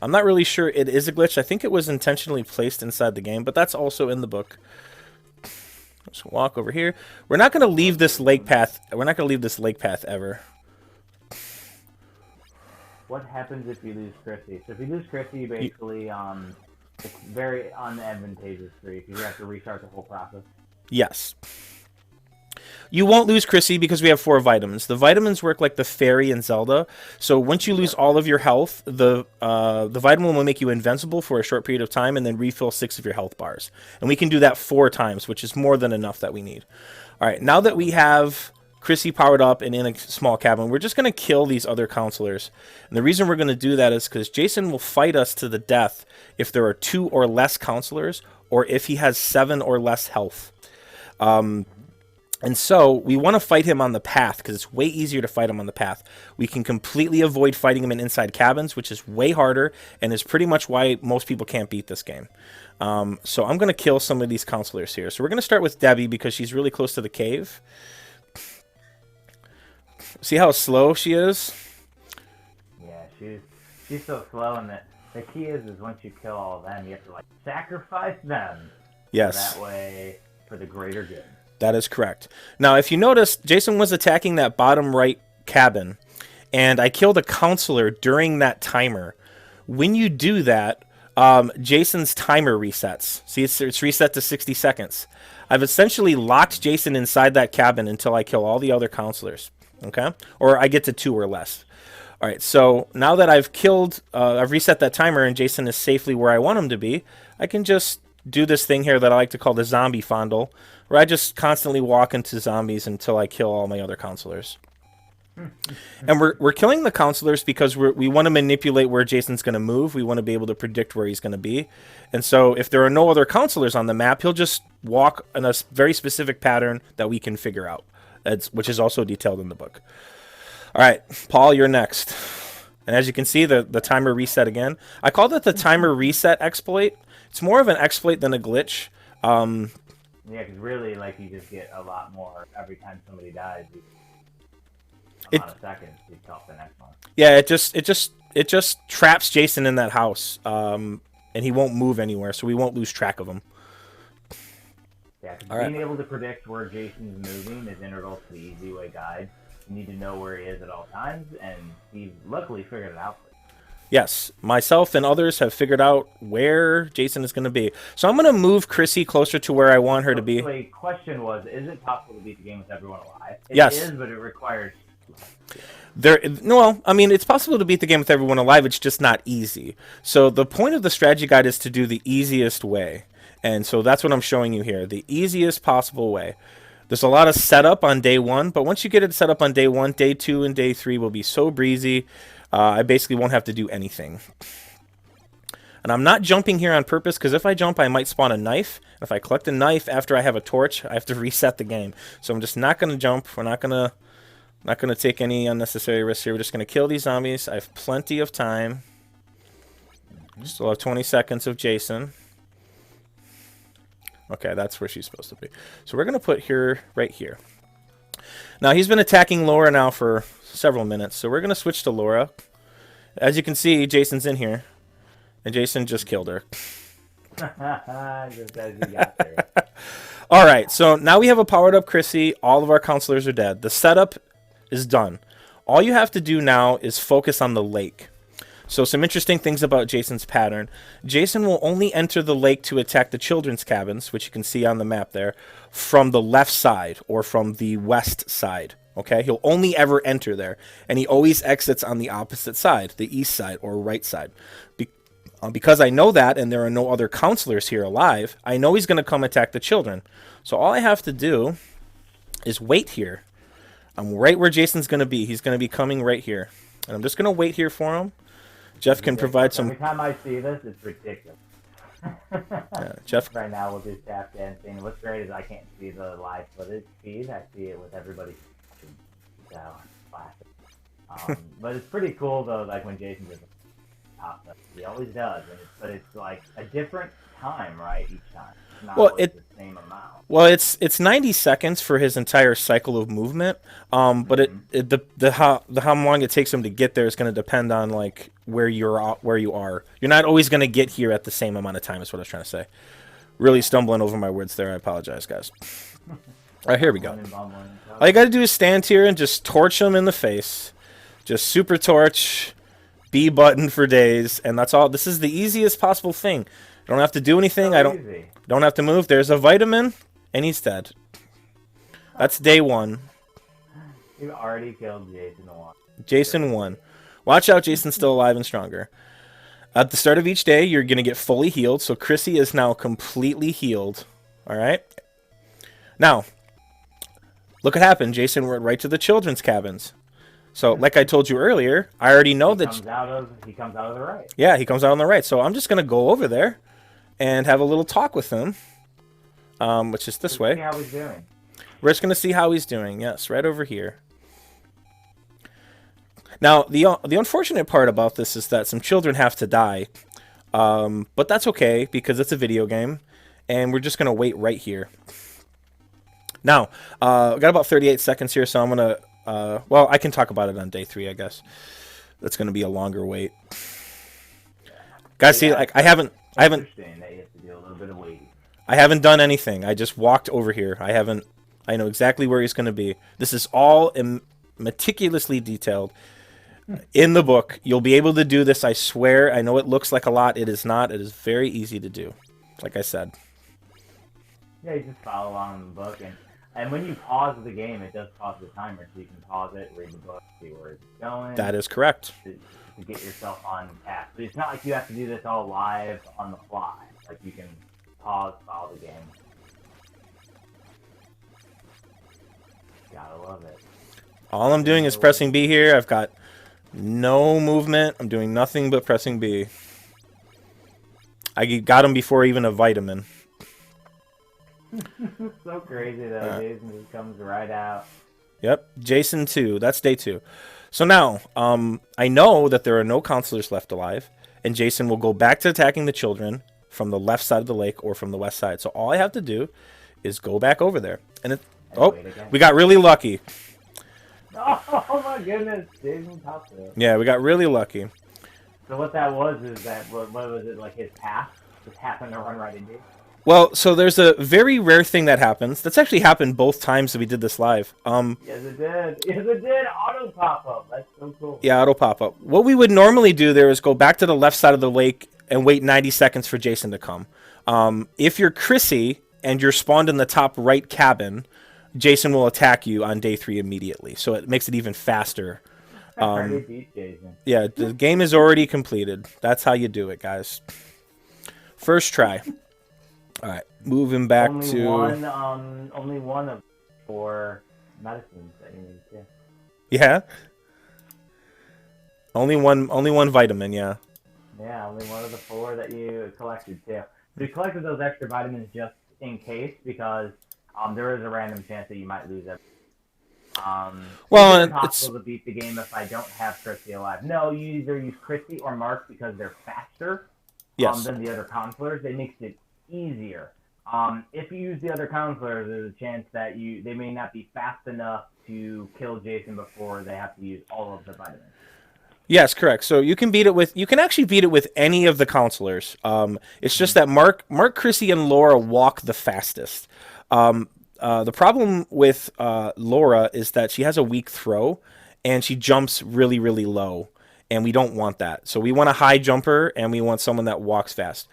I'm not really sure it is a glitch. I think it was intentionally placed inside the game, but that's also in the book. Let's walk over here. We're not going to leave this lake path. We're not going to leave this lake path ever. What happens if you lose Chrissy? So if you lose Chrissy, basically, it's very unadvantageous for you because you have to restart the whole process. Yes. You won't lose Chrissy because we have 4 vitamins. The vitamins work like the fairy in Zelda. So once you lose all of your health, the vitamin will make you invincible for a short period of time and then refill 6 of your health bars. And we can do that 4 times, which is more than enough that we need. All right, now that we have Chrissy powered up and in a small cabin, we're just going to kill these other counselors. And the reason we're going to do that is because Jason will fight us to the death if there are 2 or less counselors or if he has 7 or less health. And so we want to fight him on the path because it's way easier to fight him on the path. We can completely avoid fighting him in inside cabins, which is way harder and is pretty much why most people can't beat this game. So I'm going to kill some of these counselors here. So we're going to start with Debbie because she's really close to the cave. See how slow she is? Yeah, she's so slow, and the key is once you kill all of them, you have to like sacrifice them. Yes. So that way, for the greater good. That is correct. Now, if you notice, Jason was attacking that bottom right cabin, and I killed a counselor during that timer. When you do that, Jason's timer resets. See, it's reset to 60 seconds. I've essentially locked Jason inside that cabin until I kill all the other counselors. Okay? Or I get to 2 or less. All right, so now that I've reset that timer and Jason is safely where I want him to be, I can just do this thing here that I like to call the zombie fondle, where I just constantly walk into zombies until I kill all my other counselors. And we're killing the counselors because we want to manipulate where Jason's going to move. We want to be able to predict where he's going to be. And so if there are no other counselors on the map, he'll just walk in a very specific pattern that we can figure out, which is also detailed in the book. All right, Paul, you're next. And as you can see, the timer reset again. I call that the timer reset exploit. It's more of an exploit than a glitch. Yeah, because really, like, you just get a lot more every time somebody dies. Amount of seconds to top the next one. Yeah, it just traps Jason in that house, and he won't move anywhere, so we won't lose track of him. Yeah, because being able to predict where Jason's moving is integral to the Easy Way guide. You need to know where he is at all times, and he luckily figured it out for you. Yes, myself and others have figured out where Jason is going to be. So I'm going to move Chrissy closer to where I want her to be. So the question was, is it possible to beat the game with everyone alive? Yes. It is, but it requires... Well, I mean, it's possible to beat the game with everyone alive. It's just not easy. So the point of the strategy guide is to do the easiest way. And so that's what I'm showing you here. The easiest possible way. There's a lot of setup on day 1, but once you get it set up on day 1, day 2 and day 3 will be so breezy. I basically won't have to do anything. And I'm not jumping here on purpose, because if I jump, I might spawn a knife. If I collect a knife after I have a torch, I have to reset the game. So I'm just not going to jump. We're not going to take any unnecessary risks here. We're just going to kill these zombies. I have plenty of time. Still have 20 seconds of Jason. Okay, that's where she's supposed to be. So we're going to put her right here. Now, he's been attacking Laura now for several minutes, so we're going to switch to Laura. As you can see, Jason's in here, and Jason just killed her. Just as you got there. All right, so now we have a powered-up Chrissy. All of our counselors are dead. The setup is done. All you have to do now is focus on the lake. So some interesting things about Jason's pattern. Jason will only enter the lake to attack the children's cabins, which you can see on the map there, from the left side or from the west side. Okay, he'll only ever enter there, and he always exits on the opposite side, the east side or right side. Because I know that, and there are no other counselors here alive, I know he's going to come attack the children. So all I have to do is wait here. I'm right where Jason's going to be. He's going to be coming right here. And I'm just going to wait here for him. Jeff can provide some... Every time I see this, it's ridiculous. Yeah, Jeff... Right now with his tap dancing. What's great is I can't see the live footage feed. I see it with everybody. So, classic. But it's pretty cool, though, like when Jason does top stuff. He always does. But it's like a different time, right, each time. Not the same amount. Well, it's 90 seconds for his entire cycle of movement, but how long it takes him to get there is going to depend on like where you are. You're not always going to get here at the same amount of time. Is what I was trying to say. Really stumbling over my words there. I apologize, guys. All right, here we go. All you got to do is stand here and just torch him in the face. Just super torch, B button for days, and that's all. This is the easiest possible thing. I don't have to do anything. I don't have to move. There's a vitamin, and he's dead. That's day 1. You already killed Jason 1. Jason 1. Watch out, Jason's still alive and stronger. At the start of each day, you're going to get fully healed, so Chrissy is now completely healed. All right? Now, look what happened. Jason went right to the children's cabins. So, like I told you earlier, I already know that... He comes out of the right. Yeah, he comes out on the right. So I'm just going to go over there and have a little talk with him, which is this way. See how he's doing. We're just going to see how he's doing. Yes, right over here. Now, the unfortunate part about this is that some children have to die. But that's okay, because it's a video game. And we're just going to wait right here. Now, I've got about 38 seconds here, so I'm going to... well, I can talk about it on day 3, I guess. That's going to be a longer wait. Guys, see, like, I haven't... I haven't done anything. I just walked over here. I know exactly where he's going to be. This is all meticulously detailed in the book. You'll be able to do this, I swear. I know it looks like a lot. It is not. It is very easy to do, like I said. Yeah, you just follow along in the book. And when you pause the game, it does pause the timer. So you can pause it, read the book, see where it's going. That is correct. To get yourself on task. So it's not like you have to do this all live on the fly. Like, you can pause, follow the game. Gotta love it. All I'm doing is pressing B here. I've got no movement. I'm doing nothing but pressing B. I got him before even a vitamin. So crazy though. Jason just comes right out. Yep, Jason 2. That's day 2. So now, I know that there are no counselors left alive, and Jason will go back to attacking the children from the left side of the lake or from the west side. So all I have to do is go back over there. And we got really lucky. Oh my goodness, Jason topped it. Yeah, we got really lucky. So what that was is that, what was it, like his path just happened to run right into you? Well, so there's a very rare thing that happens. That's actually happened both times that we did this live. Yes, it did. Yes, it did. Auto pop-up. That's so cool. Yeah, auto pop-up. What we would normally do there is go back to the left side of the lake and wait 90 seconds for Jason to come. If you're Chrissy and you're spawned in the top right cabin, Jason will attack you on day 3 immediately. So it makes it even faster. Yeah, the game is already completed. That's how you do it, guys. First try. All right, moving back to... only one of 4 medicines that you need, yeah. Yeah? Only one vitamin, yeah. Yeah, only one of the 4 that you collected, too. So you collected those extra vitamins just in case, because there is a random chance that you might lose it. Well, it's impossible to beat the game if I don't have Chrissy alive. No, you either use Chrissy or Mark because they're faster than the other counselors. It makes it easier. If you use the other counselors, there's a chance that they may not be fast enough to kill Jason before they have to use all of the vitamins. Yes, correct. So you can actually beat it with any of the counselors. It's just that Mark, Chrissy, and Laura walk the fastest. The problem with Laura is that she has a weak throw, and she jumps really, really low, and we don't want that. So we want a high jumper, and we want someone that walks fast.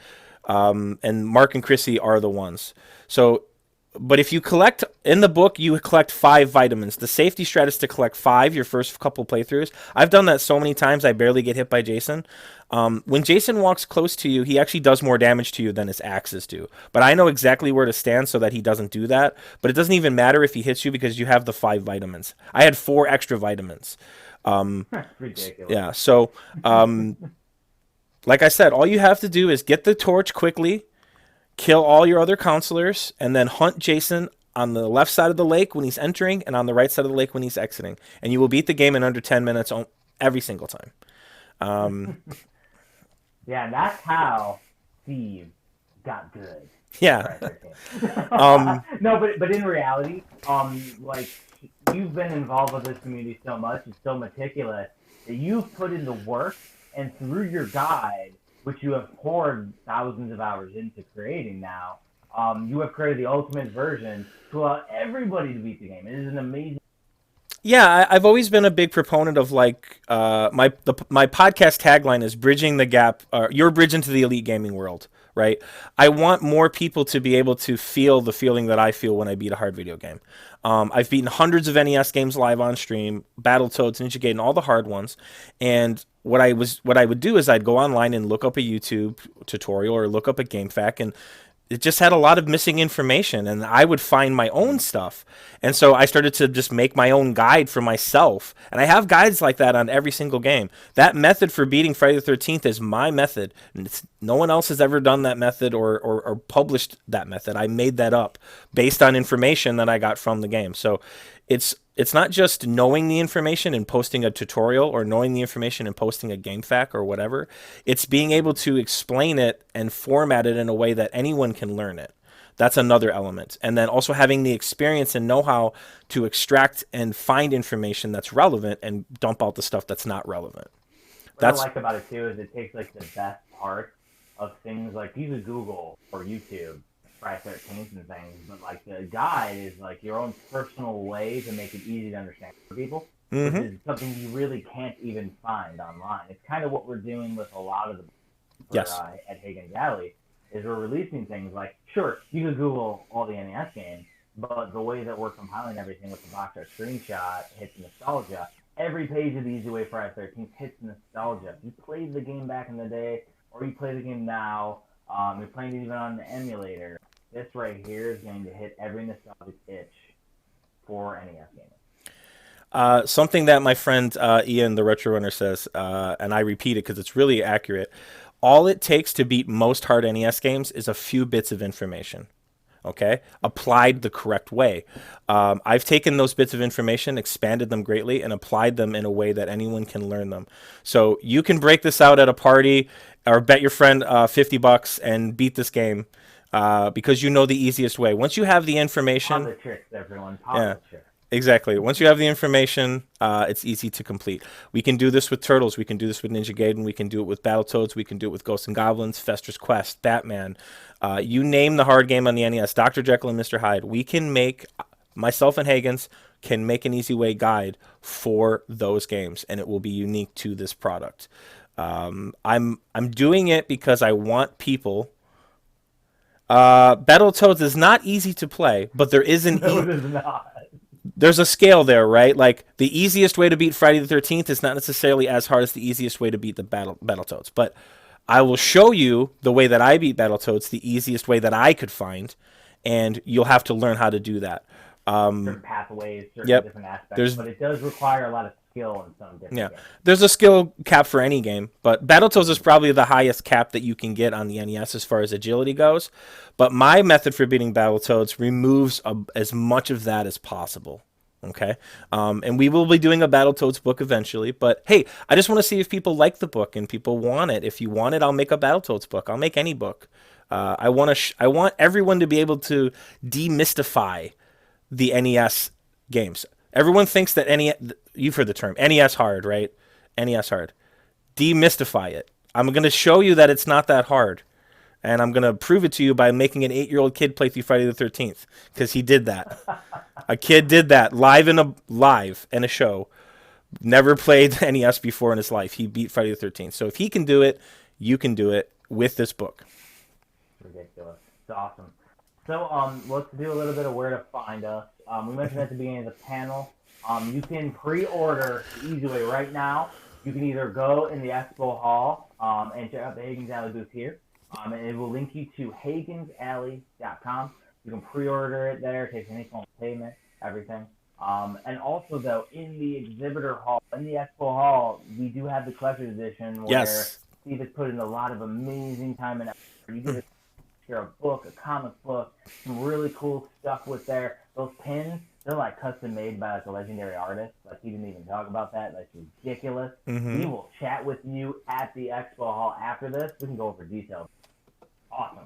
And Mark and Chrissy are the ones. So, but if you collect, in the book, you collect 5 vitamins. The safety strat is to collect 5 your first couple playthroughs. I've done that so many times, I barely get hit by Jason. When Jason walks close to you, he actually does more damage to you than his axes do. But I know exactly where to stand so that he doesn't do that. But it doesn't even matter if he hits you because you have the 5 vitamins. I had 4 extra vitamins. Ridiculous. Yeah, so... like I said, all you have to do is get the torch quickly, kill all your other counselors, and then hunt Jason on the left side of the lake when he's entering and on the right side of the lake when he's exiting. And you will beat the game in under 10 minutes every single time. Yeah, and that's how Steve got good. Yeah. No, but in reality, like, you've been involved with this community so much, it's so meticulous, that you've put in the work. And through your guide, which you have poured thousands of hours into creating now, you have created the ultimate version to allow everybody to beat the game. It is an amazing... Yeah, I've always been a big proponent of, like, my podcast tagline is bridging the gap, your bridge into the elite gaming world, right? I want more people to be able to feel the feeling that I feel when I beat a hard video game. I've beaten hundreds of NES games live on stream, Battletoads, Ninja Gaiden, all the hard ones, and what I would do is I'd go online and look up a YouTube tutorial or look up a GameFAQ and it just had a lot of missing information, and I would find my own stuff. And so I started to just make my own guide for myself. And I have guides like that on every single game. That method for beating Friday the 13th is my method. And no one else has ever done that method or published that method. I made that up based on information that I got from the game. So it's not just knowing the information and posting a tutorial, or knowing the information and posting a game fact or whatever. It's being able to explain it and format it in a way that anyone can learn it. That's another element. And then also having the experience and know-how to extract and find information that's relevant and dump out the stuff that's not relevant. What I like about it too is it takes like the best part of things, like use Google or YouTube, Friday 13th and things, but like the guide is like your own personal way to make it easy to understand for people, which is something you really can't even find online. It's kind of what we're doing with a lot of the at Hagen's Alley, is we're releasing things like, sure, you can Google all the NES games, but the way that we're compiling everything with the box art screenshot hits nostalgia. Every page of the Easy Way Friday 13th hits nostalgia. If you played the game back in the day, or you play the game now, you're playing it even on the emulator, this right here is going to hit every nostalgic itch for NES gaming. Something that my friend Ian, the Retro Runner, says, and I repeat it because it's really accurate. All it takes to beat most hard NES games is a few bits of information. Okay, applied the correct way. I've taken those bits of information, expanded them greatly, and applied them in a way that anyone can learn them. So you can break this out at a party, or bet your friend $50 and beat this game. Because you know the easiest way. Once you have the information, the tricks, everyone. The tricks. Exactly. Once you have the information, it's easy to complete. We can do this with Turtles. We can do this with Ninja Gaiden. We can do it with Battletoads. We can do it with Ghosts and Goblins, Fester's Quest, Batman. You name the hard game on the NES, Dr. Jekyll and Mr. Hyde. We can make, myself and Hagens can make an easy way guide for those games, and it will be unique to this product. I'm doing it because I want people. Battletoads is not easy to play, but there is an there's a scale there, right? Like the easiest way to beat Friday the 13th is not necessarily as hard as the easiest way to beat the Battletoads. But I will show you the way that I beat Battletoads, the easiest way that I could find, and you'll have to learn how to do that. Certain pathways, certain different aspects, but it does require a lot of skill in some different games. There's a skill cap for any game, but Battletoads is probably the highest cap that you can get on the NES as far as agility goes. But my method for beating Battletoads removes as much of that as possible. Okay, and we will be doing a Battletoads book eventually. But hey, I just want to see if people like the book and people want it. If you want it, I'll make a Battletoads book. I'll make any book. I want everyone to be able to demystify the NES games. Everyone thinks that you've heard the term NES hard, right? NES hard. Demystify it. I'm going to show you that it's not that hard. And I'm going to prove it to you by making an 8-year-old kid play through Friday the 13th, because he did that. A kid did that live in a show. Never played NES before in his life. He beat Friday the 13th. So if he can do it, you can do it with this book. Ridiculous. It's awesome. So let's do a little bit of where to find us. We mentioned at the beginning of the panel, you can pre-order the Easy Way right now. You can either go in the Expo Hall and check out the Hagen's Alley booth here. And it will link you to HagensAlley.com. You can pre-order it there, take any form of payment, everything. And also, though, in the exhibitor hall, in the Expo Hall, we do have the collector's edition where Steve has put in a lot of amazing time and effort. You get a book, a comic book, some really cool stuff with there. Those pins, they're like custom made by like a legendary artist. Like he didn't even talk about that. That's ridiculous. We will chat with you at the Expo Hall after this. We can go over details. Awesome.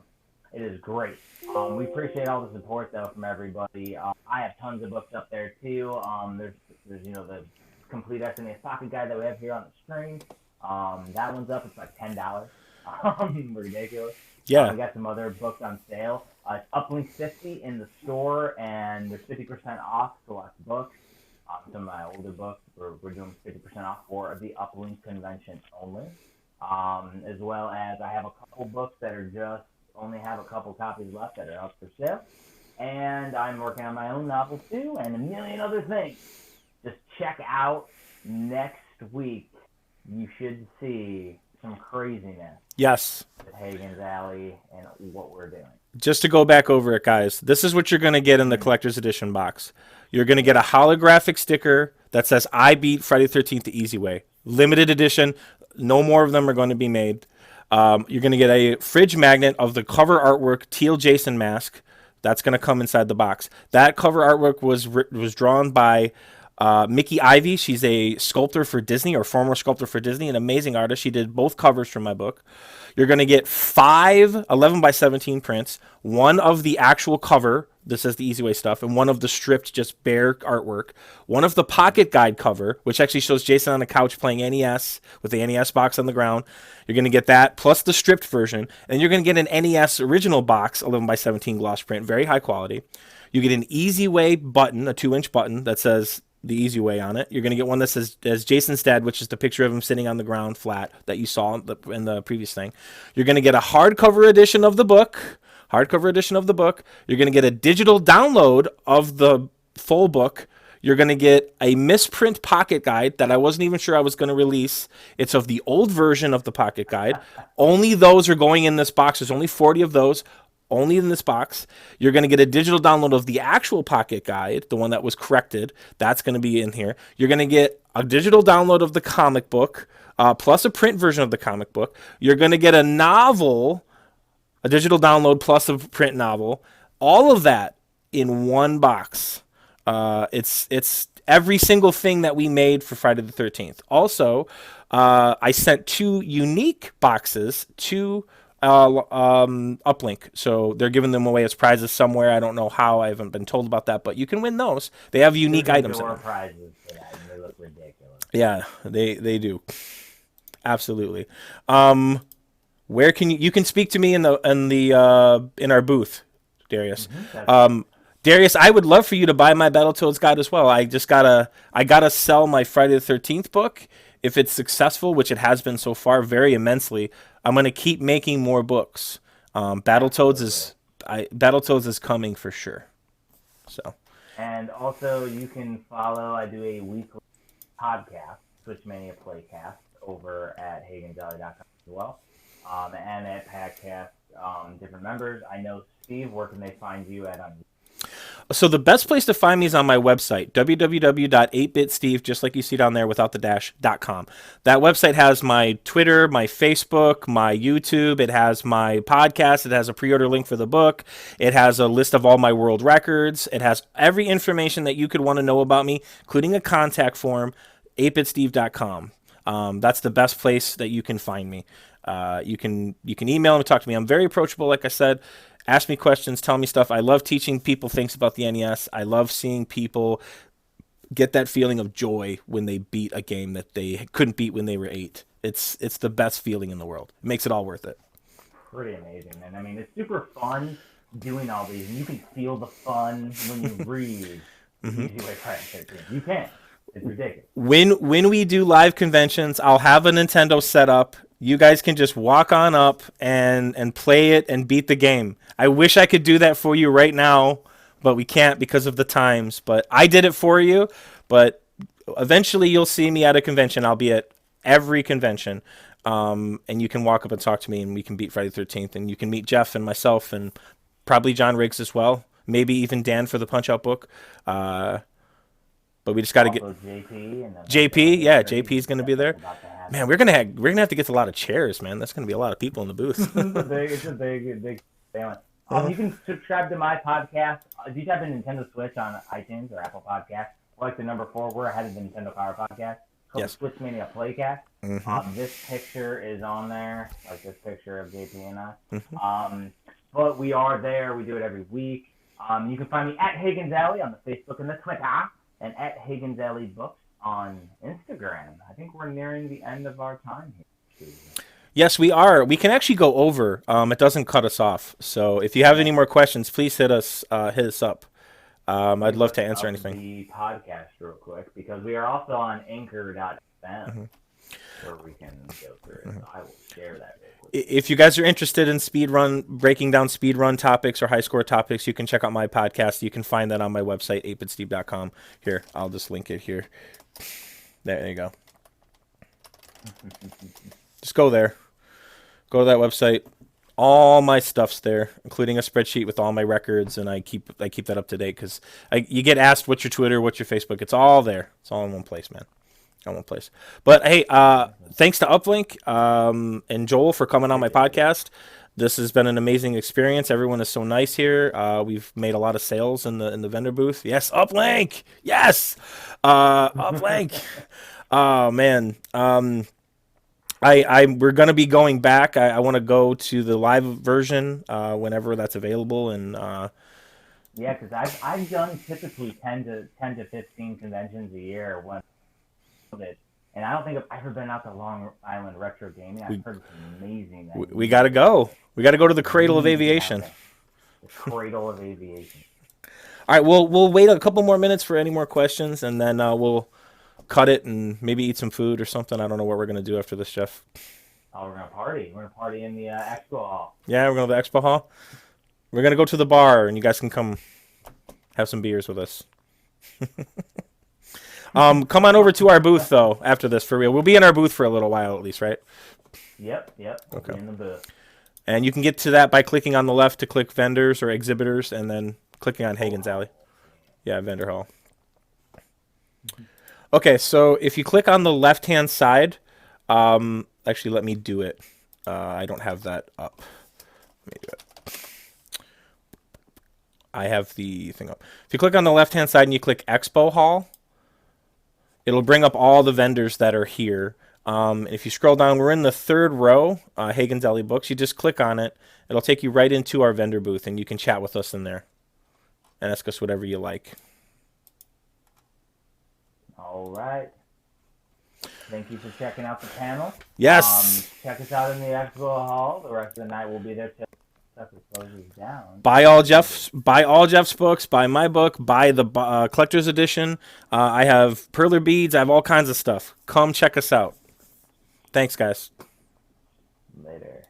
It is great. We appreciate all the support though from everybody. I have tons of books up there too. There's the complete SNES Pocket Guide that we have here on the screen. That one's up. It's like $10. Ridiculous. Yeah. We got some other books on sale. It's Uplink 50 in the store, and there's 50% off select books. Some of my older books, we're doing 50% off for the Uplink convention only. As well as I have a couple books that are only have a couple copies left that are up for sale. And I'm working on my own novel too, and a million other things. Just check out next week. You should see some craziness. Yes. With Hagen's Alley and what we're doing. Just to go back over it, guys, this is what you're going to get in the collector's edition box. You're going to get a holographic sticker that says, I beat Friday the 13th the easy way. Limited edition. No more of them are going to be made. You're going to get a fridge magnet of the cover artwork Teal Jason mask. That's going to come inside the box. That cover artwork was drawn by Mickey Ivy. She's a sculptor for Disney, or former sculptor for Disney, an amazing artist. She did both covers for my book. You're going to get 5 11 by 17 prints, one of the actual cover, this is the Easy Way stuff, and one of the stripped, just bare artwork, one of the pocket guide cover, which actually shows Jason on the couch playing NES with the NES box on the ground. You're going to get that, plus the stripped version, and you're going to get an NES original box, 11 by 17 gloss print, very high quality. You get an Easy Way button, a 2-inch button that says the Easy Way on it. You're going to get one that says as Jason's dad, which is the picture of him sitting on the ground flat that you saw in the previous thing. You're going to get a hardcover edition of the book. You're going to get a digital download of the full book. You're going to get a misprint pocket guide that I wasn't even sure I was going to release. It's of the old version of the pocket guide. Only those are going in this box. There's only 40 of those. Only in this box. You're going to get a digital download of the actual pocket guide, the one that was corrected. That's going to be in here. You're going to get a digital download of the comic book, plus a print version of the comic book. You're going to get a novel, a digital download plus a print novel. All of that in one box. It's every single thing that we made for Friday the 13th. Also, I sent 2 unique boxes to Uplink, so they're giving them away as prizes somewhere. I don't know how. I haven't been told about that, but you can win those. They have unique items. There are prizes for that, and they look ridiculous. Yeah, they do. Absolutely. Where can you can speak to me in our booth, Darius? Darius, I would love for you to buy my Battletoads guide as well. I gotta sell my Friday the 13th book. If it's successful, which it has been so far, very immensely, I'm going to keep making more books. Battletoads is coming for sure. So. And also, you can follow. I do a weekly podcast, Switchmania Playcast, over at HagensAlley.com as well, and at Packcast. Different members. I know Steve. Where can they find you at? So the best place to find me is on my website, www.8bitsteve, just like you see down there without the dash.com. That website has my Twitter, my Facebook, my YouTube. It has my podcast. It has a pre-order link for the book. It has a list of all my world records. It has every information that you could want to know about me, including a contact form, 8bitsteve.com. That's the best place that you can find me. You can email and talk to me. I'm very approachable, like I said. Ask me questions, tell me stuff. I love teaching people things about the NES. I love seeing people get that feeling of joy when they beat a game that they couldn't beat when they were 8. It's the best feeling in the world. It makes it all worth it. Pretty amazing, man. I mean, it's super fun doing all these, and you can feel the fun when you read Easy Way Friday 13th. You can. It's ridiculous. When we do live conventions, I'll have a Nintendo set up. You guys can just walk on up and play it and beat the game. I wish I could do that for you right now, but we can't because of the times. But I did it for you. But eventually you'll see me at a convention. I'll be at every convention. And you can walk up and talk to me, and we can beat Friday the 13th. And you can meet Jeff and myself and probably John Riggs as well. Maybe even Dan for the Punch-Out book. But we just got to get JP. Yeah, JP is going to be there. Man, we're gonna have to get a lot of chairs, man. That's gonna be a lot of people in the booth. It's a big family. You can subscribe to my podcast. If you type in Nintendo Switch on iTunes or Apple Podcasts, or like the number 4, we're ahead of the Nintendo Power Podcast. It's called Switchmania Playcast. This picture is on there, like this picture of JP and I. But we are there. We do it every week. You can find me at Hagen's Alley on the Facebook and the Twitter, and at Hagen's Alley Books on Instagram. I think we're nearing the end of our time here. Yes, we are. We can actually go over. It doesn't cut us off. So if you have any more questions, please hit us up. I'd love to answer anything. The podcast real quick, because we are also on Anchor.fm, where we can go through it. So I will share that real quick. If you guys are interested in breaking down speedrun topics or high score topics, you can check out my podcast. You can find that on my website, 8bitsteve.com. Here, I'll just link it here. There you go. Just go there. Go to that website. All my stuff's there, including a spreadsheet with all my records, and I keep that up to date because you get asked what's your Twitter, what's your Facebook. It's all there. It's all in one place, man. On one place. But hey, thanks to Uplink and Joel for coming on my podcast. This has been an amazing experience. Everyone is so nice here. We've made a lot of sales in the vendor booth. Yes, Uplink. Yes, Uplink. Oh man. We're gonna be going back. I want to go to the live version whenever that's available, and yeah, because I've done typically 10 to 15 conventions a year when and I don't think I've ever been out to Long Island Retro Gaming. I've heard it's amazing. We gotta go. We gotta go to the Cradle of Aviation. The Cradle of Aviation. All right, we'll wait a couple more minutes for any more questions, and then we'll cut it and maybe eat some food or something. I don't know what we're gonna do after this, Jeff. Oh, we're gonna party. We're gonna party in the expo hall. Yeah, we're going to the expo hall. We're gonna go to the bar, and you guys can come have some beers with us. Come on over to our booth though after this for real. We'll be in our booth for a little while at least, right? Yep. We'll be in the booth. And you can get to that by clicking on the left to click vendors or exhibitors, and then clicking on Hagen's Alley. Yeah, vendor hall. Okay, so if you click on the left-hand side, actually, let me do it. I don't have that up. Let me do it. I have the thing up. If you click on the left-hand side and you click Expo Hall, it'll bring up all the vendors that are here. If you scroll down, we're in the third row, Hagen's Alley Books. You just click on it. It'll take you right into our vendor booth, and you can chat with us in there and ask us whatever you like. All right. Thank you for checking out the panel. Yes. Check us out in the expo hall. The rest of the night we'll be there till stuff closes down. Buy all Jeff's books. Buy my book. Buy the collector's edition. I have perler beads. I have all kinds of stuff. Come check us out. Thanks, guys. Later.